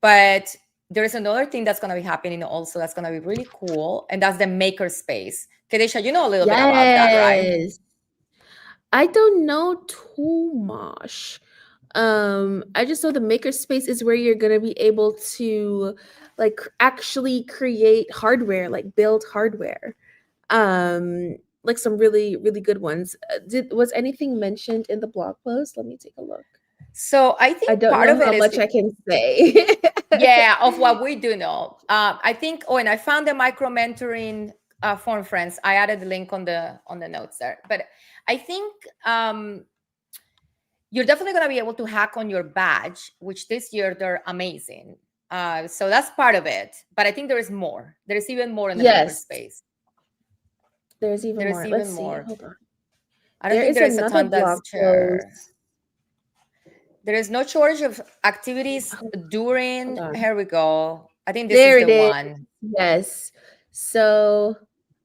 But there is another thing that's going to be happening also that's going to be really cool, and that's the makerspace. Kedasha, you know a little bit about that, right? I don't know too much. I just know the makerspace is where you're going to be able to like actually create hardware, like build hardware. Like some really, really good ones. Was anything mentioned in the blog post? Let me take a look. So I think I don't part know of it how is much I can say. yeah, of what we do know. I think. Oh, and I found the micro mentoring form, friends. I added the link on the notes there. But I think you're definitely going to be able to hack on your badge, which this year they're amazing. So that's part of it. But I think there is more. There is even more in the makerspace. There's even more. Even Let's more. See. Hold on. I don't think there is a ton that's sure. There is no shortage of activities during. Here we go. I think this is the one. Yes. So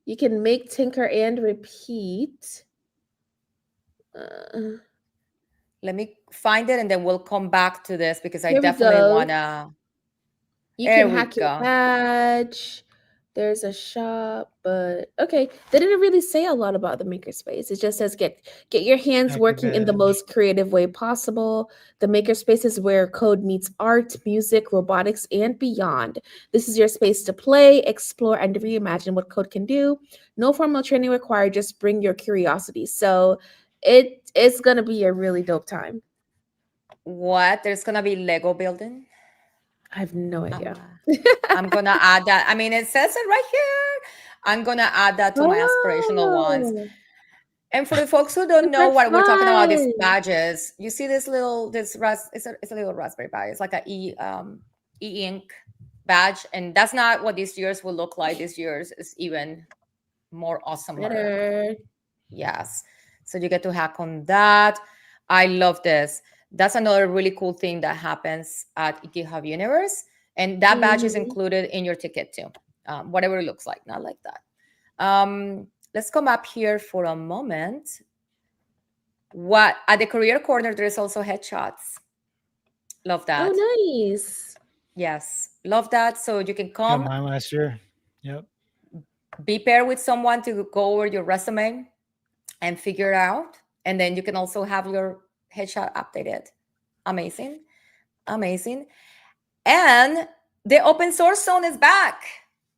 you can make, tinker, and repeat. Let me find it, and then we'll come back to this because I definitely want to. You can hack your badge. There's a shop, but okay. They didn't really say a lot about the makerspace. It just says get your hands working in the most creative way possible. The makerspace is where code meets art, music, robotics, and beyond. This is your space to play, explore, and reimagine what code can do. No formal training required. Just bring your curiosity. So it's gonna be a really dope time. What? There's gonna be Lego building? I have no idea. I'm gonna add that. I mean, it says it right here. I'm gonna add that to my aspirational ones. And for the folks who don't know what we're talking about, these badges, you see this little it's a little Raspberry Pi. It's like a e-ink badge, and that's not what this year's will look like. This year's is even more awesomer. Better. Yes. So you get to hack on that. I love this. That's another really cool thing that happens at GitHub Universe. And that badge is Mhm. included in your ticket too, whatever it looks like, not like that. Let's come up here for a moment. What at the career corner, there's also headshots. Love that. Oh, nice. Yes, love that. So you can Got come, mine last year. Yep. be paired with someone to go over your resume and figure it out. And then you can also have your headshot updated. Amazing. Amazing. And the open source zone is back.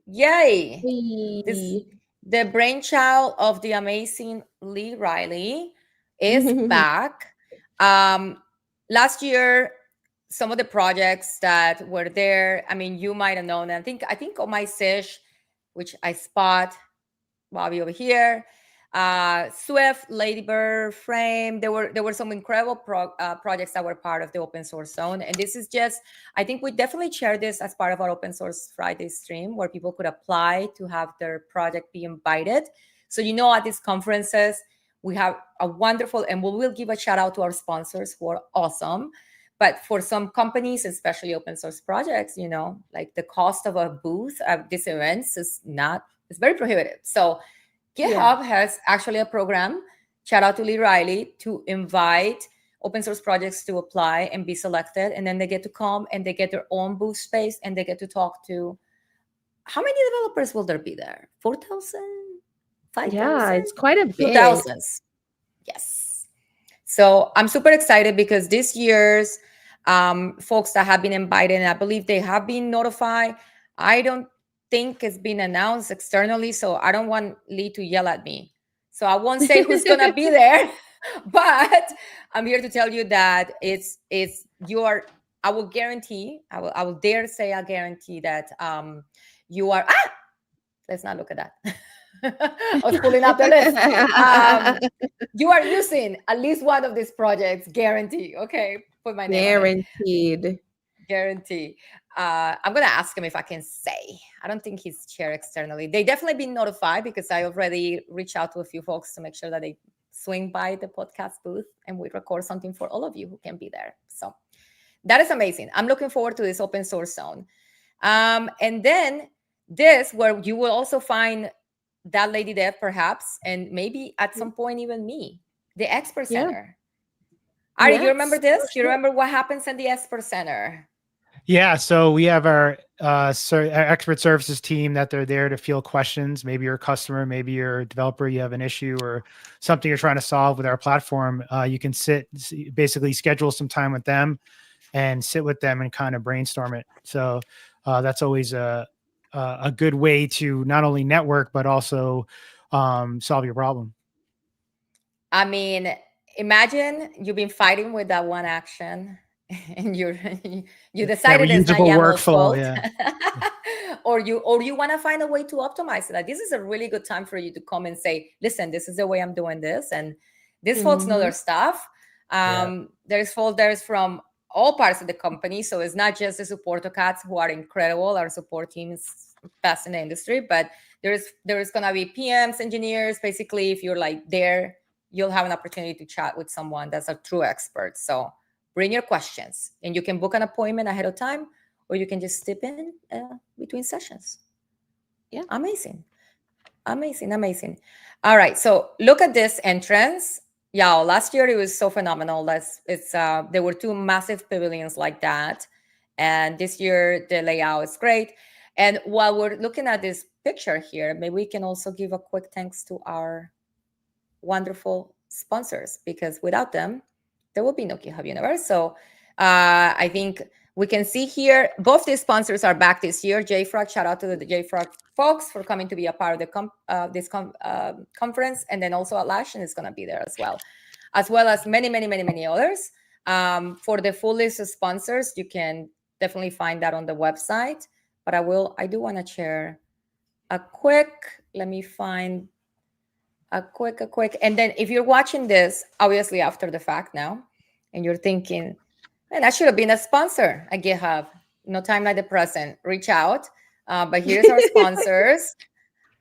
Yay. This Hey. the brainchild of the amazing Lee Riley is back. Last year, some of the projects that were there, I mean, you might have known. I think on my Sish, which I spot Bobby over here, Swift, Ladybird, Frame. There were some incredible projects that were part of the open source zone, and this is just. I think we definitely share this as part of our Open Source Friday stream, where people could apply to have their project be invited. So at these conferences, we have a wonderful, and we will give a shout out to our sponsors who are awesome. But for some companies, especially open source projects, like the cost of a booth at these events is not. It's very prohibitive. So GitHub has actually a program, shout out to Lee Riley, to invite open source projects to apply and be selected. And then they get to come and they get their own booth space and they get to talk to, how many developers will there be there? 4,000? 5,000? Yeah, it's quite a Few bit. thousands. Yes. So I'm super excited because this year's folks that have been invited, and I believe they have been notified. I don't think it's been announced externally, so I don't want Lee to yell at me. So I won't say who's gonna be there, but I'm here to tell you that it's you are. I will guarantee. I will dare say I guarantee that you are. Let's not look at that. I was pulling up the list. You are using at least one of these projects, guarantee. Okay, put my name on it. Guaranteed. Guarantee. I'm gonna ask him if I can say. I don't think he's shared externally. They definitely been notified because I already reached out to a few folks to make sure that they swing by the podcast booth and we record something for all of you who can be there. So that is amazing. I'm looking forward to this open source zone. And then this, where you will also find that lady Dev, perhaps, and maybe at some point even me, the Expert Center. Ari, you remember this? You remember what happens in the Expert Center? Yeah, so we have our expert services team that they're there to field questions. Maybe you're a customer, maybe you're a developer, you have an issue or something you're trying to solve with our platform. You can basically schedule some time with them and sit with them and kind of brainstorm it. So that's always a good way to not only network, but also solve your problem. I mean, imagine you've been fighting with that one action and you decided it's not YAML's fault. Yeah. or you want to find a way to optimize it. This is a really good time for you to come and say, listen, this is the way I'm doing this. And these folks know their stuff. There's folders from all parts of the company. So it's not just the support cats who are incredible. Our support team is best in the industry, but there's going to be PMs, engineers. Basically, if you're like there, you'll have an opportunity to chat with someone that's a true expert. So bring your questions and you can book an appointment ahead of time, or you can just step in between sessions. Yeah. Amazing. All right. So look at this entrance. Yeah, last year it was so phenomenal. There were 2 massive pavilions like that. And this year the layout is great. And while we're looking at this picture here, maybe we can also give a quick thanks to our wonderful sponsors, because without them, there will be no GitHub Universe. So I think we can see here, both these sponsors are back this year. JFrog, shout out to the JFrog folks for coming to be a part of this conference. And then also Atlassian is going to be there as well as many, many, many, many others. For the full list of sponsors, you can definitely find that on the website. But I do want to share a quick, let me find a quick. And then if you're watching this, obviously after the fact now, and you're thinking, man, I should have been a sponsor at GitHub. No time like the present. Reach out. But here's our sponsors.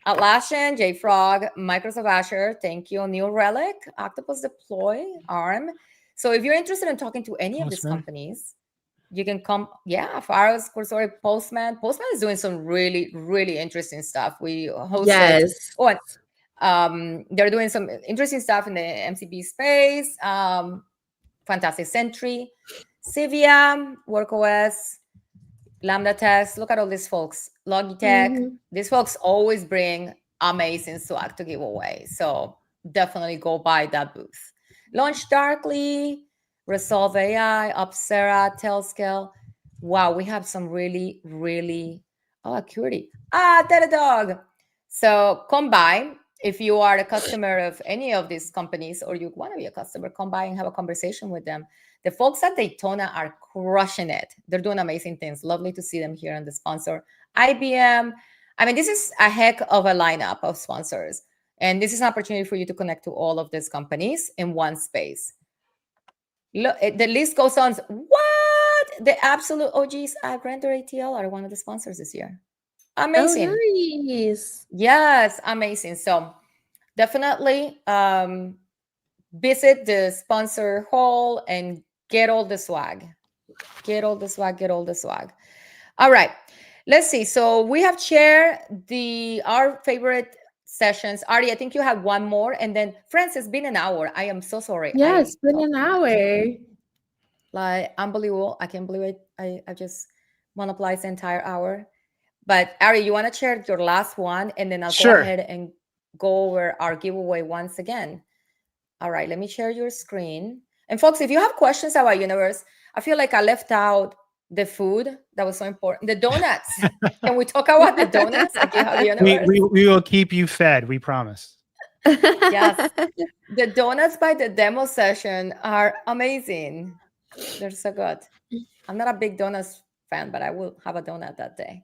Atlassian, JFrog, Microsoft Azure, thank you. New Relic, Octopus Deploy, ARM. So if you're interested in talking to any of these Postman. companies, you can come. Yeah, Faros, Cursori, Postman. Postman is doing some really, really interesting stuff. We hosted. Yes. Oh, and they're doing some interesting stuff in the MCP space. Fantastic Sentry, Civia, WorkOS, Lambda Test. Look at all these folks. Logitech. Mhm. These folks always bring amazing swag to give away. So definitely go by that booth. Launch Darkly, Resolve AI, Opsera, Telscale. Wow, we have some really, really Acuity. Datadog. So come by. If you are a customer of any of these companies or you want to be a customer, come by and have a conversation with them. The folks at Daytona are crushing it. They're doing amazing things. Lovely to see them here on the sponsor. IBM. I mean, this is a heck of a lineup of sponsors. And this is an opportunity for you to connect to all of these companies in one space. Look, the list goes on. What? The absolute OGs at Render ATL are one of the sponsors this year. Amazing. Oh, nice. Yes, amazing. So definitely visit the sponsor hall and get all the swag. Get all the swag, get all the swag. All right. Let's see. So we have shared our favorite sessions. Ari, I think you had one more. And then Francis, it's been an hour. I am so sorry. Yeah, it's been talked an too much. hour. Like unbelievable. I can't believe it. I just monopolized the entire hour. But Ari, you want to share your last one, and then I'll go Sure. ahead and go over our giveaway once again. All right, let me share your screen. And folks, if you have questions about Universe, I feel like I left out the food that was so important. The donuts. Can we talk about the donuts at GitHub Universe? We will keep you fed. We promise. Yes. The donuts by the demo session are amazing. They're so good. I'm not a big donuts fan, but I will have a donut that day.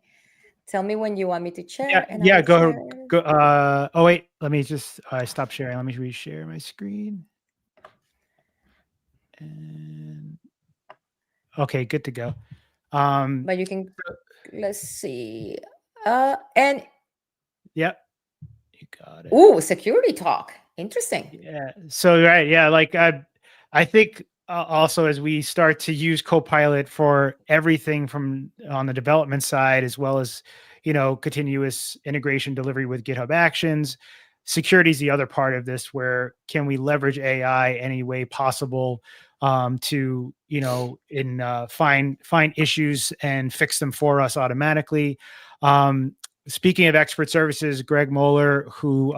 Tell me when you want me to share. Yeah, go. Share. Oh wait, let me just stop sharing. Let me reshare my screen. And okay, good to go. But you can. Let's see. And yep, you got it. Ooh, security talk. Interesting. Yeah. So right, yeah, like I think also as we start to use Copilot for everything from on the development side, as well as continuous integration delivery with GitHub Actions, security is the other part of this. Where can we leverage AI any way possible to find issues and fix them for us automatically. Speaking of expert services, Greg Moeller, who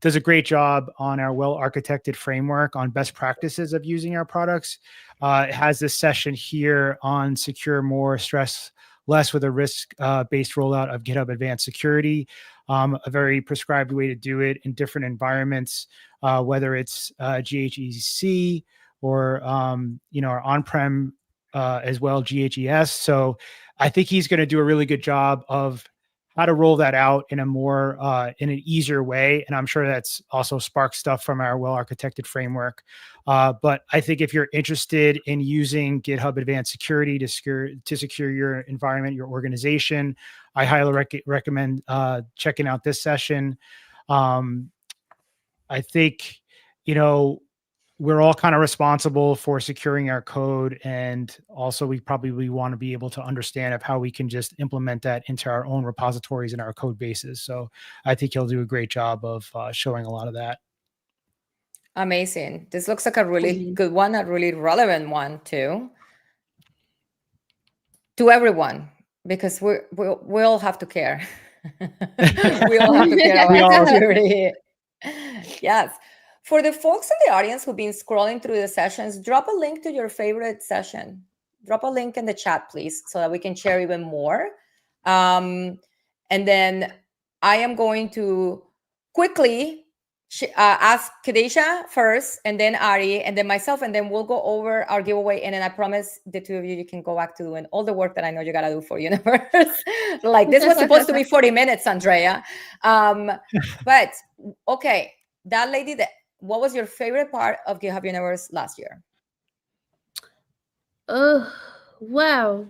does a great job on our well-architected framework on best practices of using our products, has this session here on secure more, stress less with a risk-based rollout of GitHub Advanced Security, a very prescribed way to do it in different environments, whether it's GHEC or our on-prem as well, GHES. So I think he's going to do a really good job of how to roll that out in a more in an easier way. And I'm sure that's also sparked stuff from our well-architected framework. But I think if you're interested in using GitHub Advanced Security to secure your environment, your organization, I highly recommend checking out this session. I think, we're all kind of responsible for securing our code. And also we probably want to be able to understand of how we can just implement that into our own repositories and our code bases. So I think he'll do a great job of showing a lot of that. Amazing. This looks like a really good one, a really relevant one too. To everyone, because we all have to care. We all have to care about security. Yes. For the folks in the audience who've been scrolling through the sessions, drop a link to your favorite session. Drop a link in the chat, please, so that we can share even more. And then I am going to quickly ask Kedasha first, and then Ari, and then myself, and then we'll go over our giveaway. And then I promise the two of you can go back to doing all the work that I know you got to do for Universe. Like this was supposed to be 40 minutes, Andrea. But okay, that lady that. What was your favorite part of GitHub Universe last year? Oh, wow.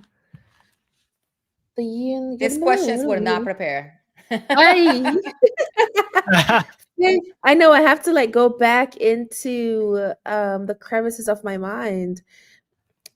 These questions were not prepared. I I know I have to like go back into the crevices of my mind.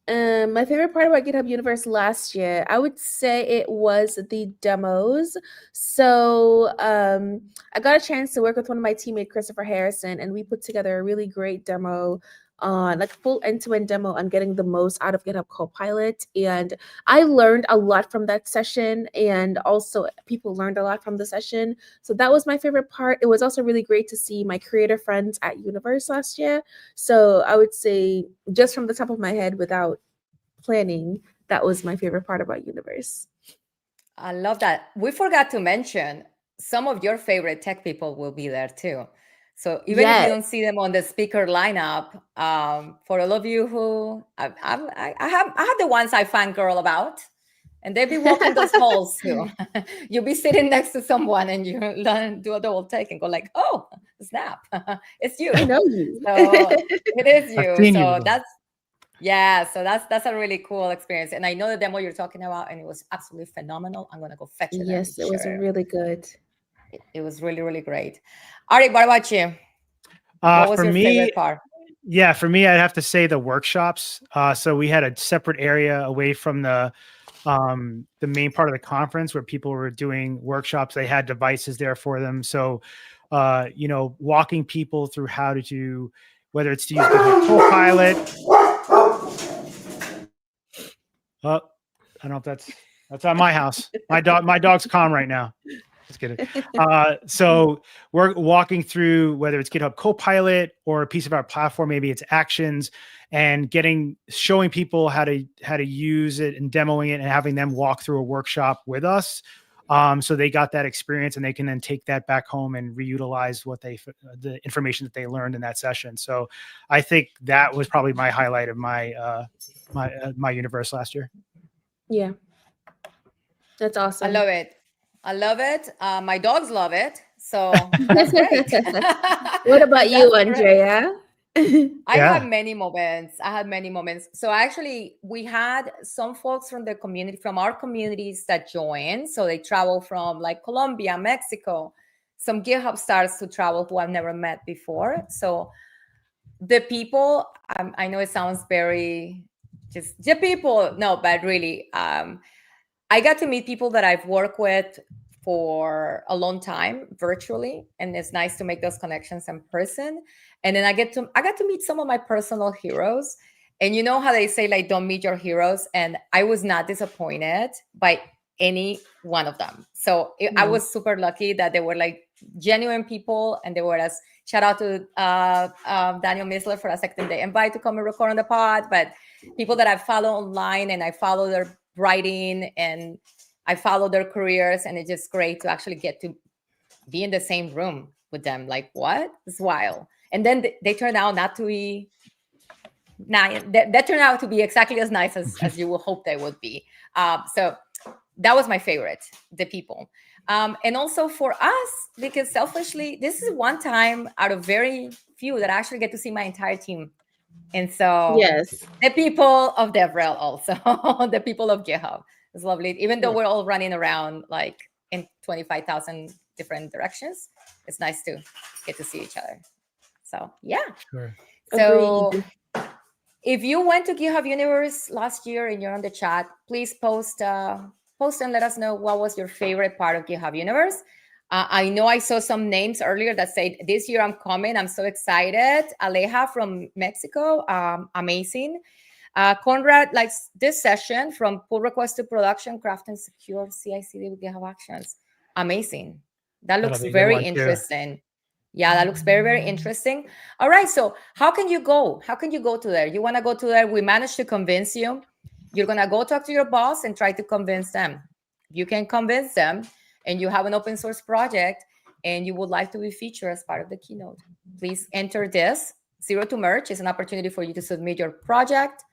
My favorite part about GitHub Universe last year, I would say it was the demos. So I got a chance to work with one of my teammates, Christopher Harrison, and we put together a really great demo on like full end-to-end demo on getting the most out of GitHub Copilot. And I learned a lot from that session, and also people learned a lot from the session. So that was my favorite part. It was also really great to see my creator friends at Universe last year. So I would say, just from the top of my head, without planning, that was my favorite part about Universe. I love that. We forgot to mention some of your favorite tech people will be there too. So even if you Yes. don't see them on the speaker lineup, for all of you who I have the ones I fangirl about, and they'll be walking those halls too. You'll be sitting next to someone and you learn, do a double take and go like, oh, snap, it's you. I know you. So it is I've you. seen So you. that's a really cool experience. And I know the demo you're talking about, and it was absolutely phenomenal. I'm gonna go fetch it. Yes, it was really good. It was really, really great. Ari, what about you? What was For your me, favorite part? yeah, for me, I'd have to say the workshops. So we had a separate area away from the main part of the conference where people were doing workshops. They had devices there for them. So, walking people through how to do, whether it's to use GitHub Copilot. I don't know if that's on my house. My dog's calm right now. Just kidding. So we're walking through whether it's GitHub Copilot or a piece of our platform, maybe it's actions, and showing people how to use it and demoing it and having them walk through a workshop with us. So they got that experience and they can then take that back home and reutilize the information that they learned in that session. So I think that was probably my highlight of my universe last year. Yeah, that's awesome. I love it. I love it. My dogs love it. So that's great. What about you, That's great. Andrea? I had many moments. So actually, we had some folks from the community, from our communities that joined. So they travel from like Colombia, Mexico, some GitHub stars to travel who I've never met before. So the people, I know it sounds very just the people, no, but really, I got to meet people that I've worked with for a long time virtually, and it's nice to make those connections in person. And then I got to meet some of my personal heroes. And you know how they say like don't meet your heroes, and I was not disappointed by any one of them. So I was super lucky that they were like genuine people, and they were as shout out to Daniel Misler for accepting the invite to come and record on the pod. But people that I follow online, and I follow their writing, and I follow their careers, and it's just great to actually get to be in the same room with them. Like, what? It's wild. And then they turn out not to be that turned out to be exactly as nice as you would hope they would be. So that was my favorite, the people. And also for us, because selfishly, this is one time out of very few that I actually get to see my entire team. And so yes, the people of DevRel also, the people of GitHub. It's lovely. Even though we're all running around like in 25,000 different directions, it's nice to get to see each other. So yeah. Sure. So agreed. if you went to GitHub Universe last year and you're on the chat, please post and let us know what was your favorite part of GitHub Universe. I know I saw some names earlier that said, this year I'm coming. I'm so excited. Aleja from Mexico, amazing. Conrad likes this session from pull request to production, craft and secure CI/CD with GitHub Actions. Amazing. That looks very interesting. Yeah, that looks very, very interesting. All right, so how can you go? How can you go to there? You want to go to there? We managed to convince you. You're going to go talk to your boss and try to convince them. You can convince them, and you have an open source project, and you would like to be featured as part of the keynote. Please enter this. Zero to Merge is an opportunity for you to submit your project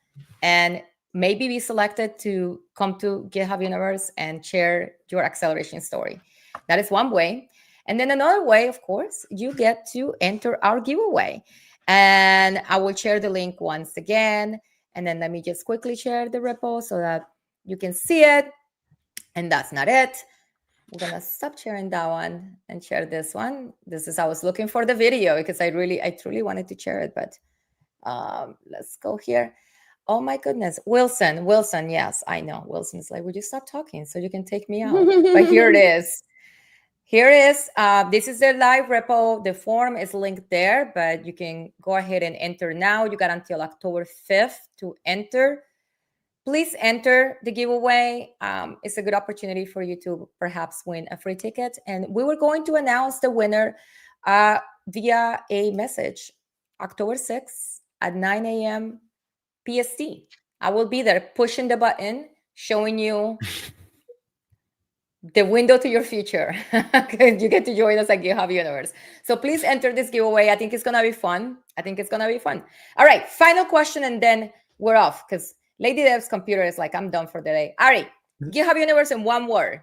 and maybe be selected to come to GitHub Universe and share your acceleration story. That is one way. And then another way, of course, you get to enter our giveaway. And I will share the link once again. And then let me just quickly share the repo so that you can see it. And that's not it. We're gonna stop sharing that one and share this one. I was looking for the video because I truly wanted to share it, but let's go here. Oh my goodness, Wilson, yes, I know. Wilson's like, would you stop talking so you can take me out? But here it is. Here is, this is the live repo. The form is linked there, but you can go ahead and enter now. You got until October 5th to enter. Please enter the giveaway. It's a good opportunity for you to perhaps win a free ticket. And we were going to announce the winner via a message October 6th at 9 a.m. PST. I will be there pushing the button, showing you the window to your future. You get to join us at GitHub Universe. So please enter this giveaway. I think it's going to be fun. All right, final question, and then we're off because Lady Dev's computer is like, I'm done for the day. All right, GitHub Universe in one word.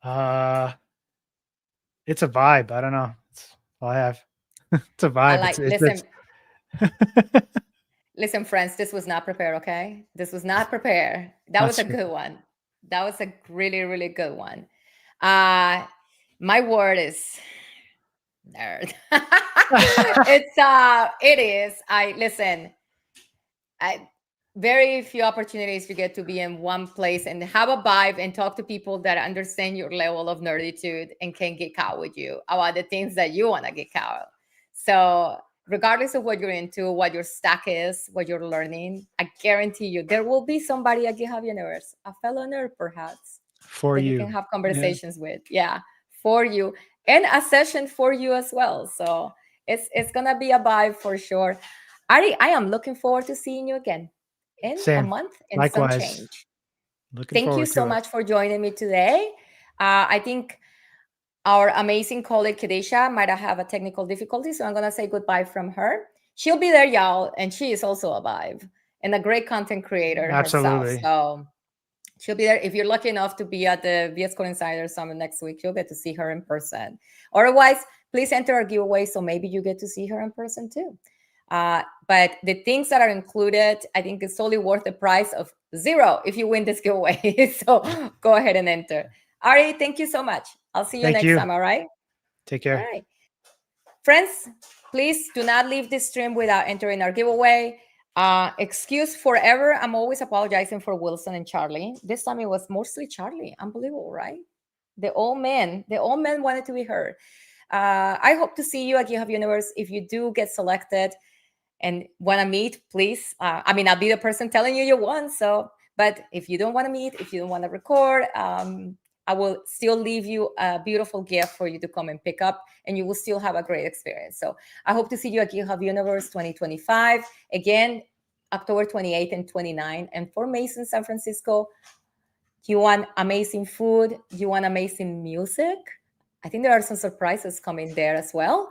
It's a vibe. I don't know. It's all I have. It's a vibe. Listen, friends, this was not prepared, okay? This was not prepared. That was a good one. That was a really, really good one. My word is nerd. Very few opportunities you get to be in one place and have a vibe and talk to people that understand your level of nerditude and can geek out with you about the things that you want to geek out. So regardless of what you're into, what your stack is, what you're learning, I guarantee you there will be somebody at GitHub Universe, a fellow nerd perhaps, for you can have conversations with. Yeah, for you, and a session for you as well. So it's gonna be a vibe for sure. Ari, I am looking forward to seeing you again in a month and likewise. some change. Thank you so much for joining me today. I think our amazing colleague Kedasha might have a technical difficulty, so I'm going to say goodbye from her. She'll be there, y'all, and she is also a vibe and a great content creator herself. So she'll be there. If you're lucky enough to be at the VS Code Insider Summit next week, you'll get to see her in person. Otherwise, please enter our giveaway so maybe you get to see her in person too. But the things that are included, I think it's totally worth the price of $0 if you win this giveaway. So go ahead and enter. Ari, thank you so much. I'll see you next time, all right? Take care. All right. Friends, please do not leave this stream without entering our giveaway. Excuse forever. I'm always apologizing for Wilson and Charlie. This time it was mostly Charlie. Unbelievable, right? The old man wanted to be heard. I hope to see you at GitHub Universe. If you do get selected and want to meet, please. I'll be the person telling you won. So, but if you don't want to meet, if you don't want to record, I will still leave you a beautiful gift for you to come and pick up, and you will still have a great experience. So I hope to see you at GitHub Universe 2025. Again, October 28th and 29th. And for Mason, San Francisco, you want amazing food, you want amazing music. I think there are some surprises coming there as well.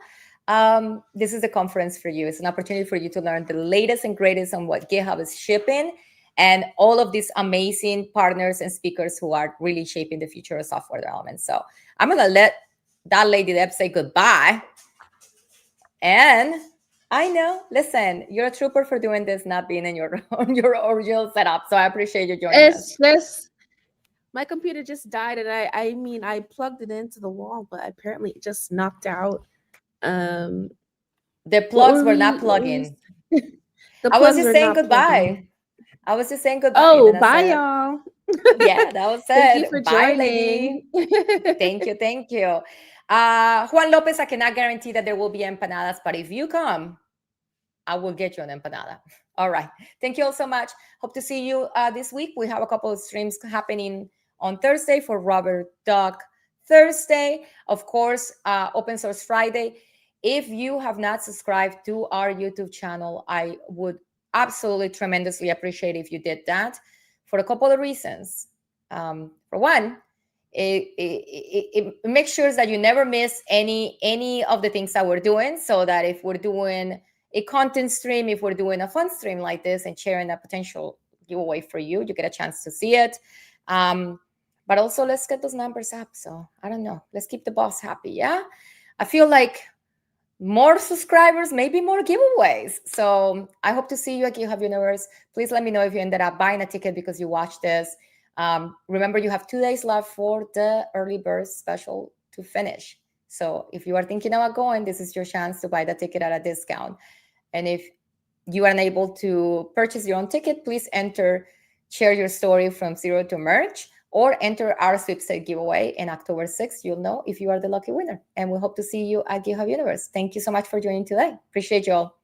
This is the conference for you. It's an opportunity for you to learn the latest and greatest on what GitHub is shipping, and all of these amazing partners and speakers who are really shaping the future of software development. So I'm going to let that Lady Deb say goodbye. And I know, listen, you're a trooper for doing this, not being in your original setup. So I appreciate you joining us. My computer just died, and I plugged it into the wall, but apparently it just knocked out. The plugs were not plugging. I was just saying goodbye. Oh, bye, y'all. Yeah, that was it. Thank you for bye, joining. Lady. Thank you. Juan Lopez, I cannot guarantee that there will be empanadas, but if you come, I will get you an empanada. All right. Thank you all so much. Hope to see you this week. We have a couple of streams happening on Thursday for Robert Duck Thursday. Of course, Open Source Friday. If you have not subscribed to our YouTube channel, I would absolutely tremendously appreciate if you did that for a couple of reasons. For one, it makes sure that you never miss any of the things that we're doing, so that if we're doing a content stream, if we're doing a fun stream like this and sharing a potential giveaway for you, you get a chance to see it. But also, let's get those numbers up. So I don't know, let's keep the boss happy. Yeah, I feel like more subscribers, maybe more giveaways. So I hope to see you at GitHub Universe. Please let me know if you ended up buying a ticket because you watched this. Remember, you have 2 days left for the early bird special to finish. So if you are thinking about going, this is your chance to buy the ticket at a discount. And if you are unable to purchase your own ticket, please share your story from zero to merge, or enter our sweepstakes giveaway. In October 6th, you'll know if you are the lucky winner. And we hope to see you at GitHub Universe. Thank you so much for joining today. Appreciate you all.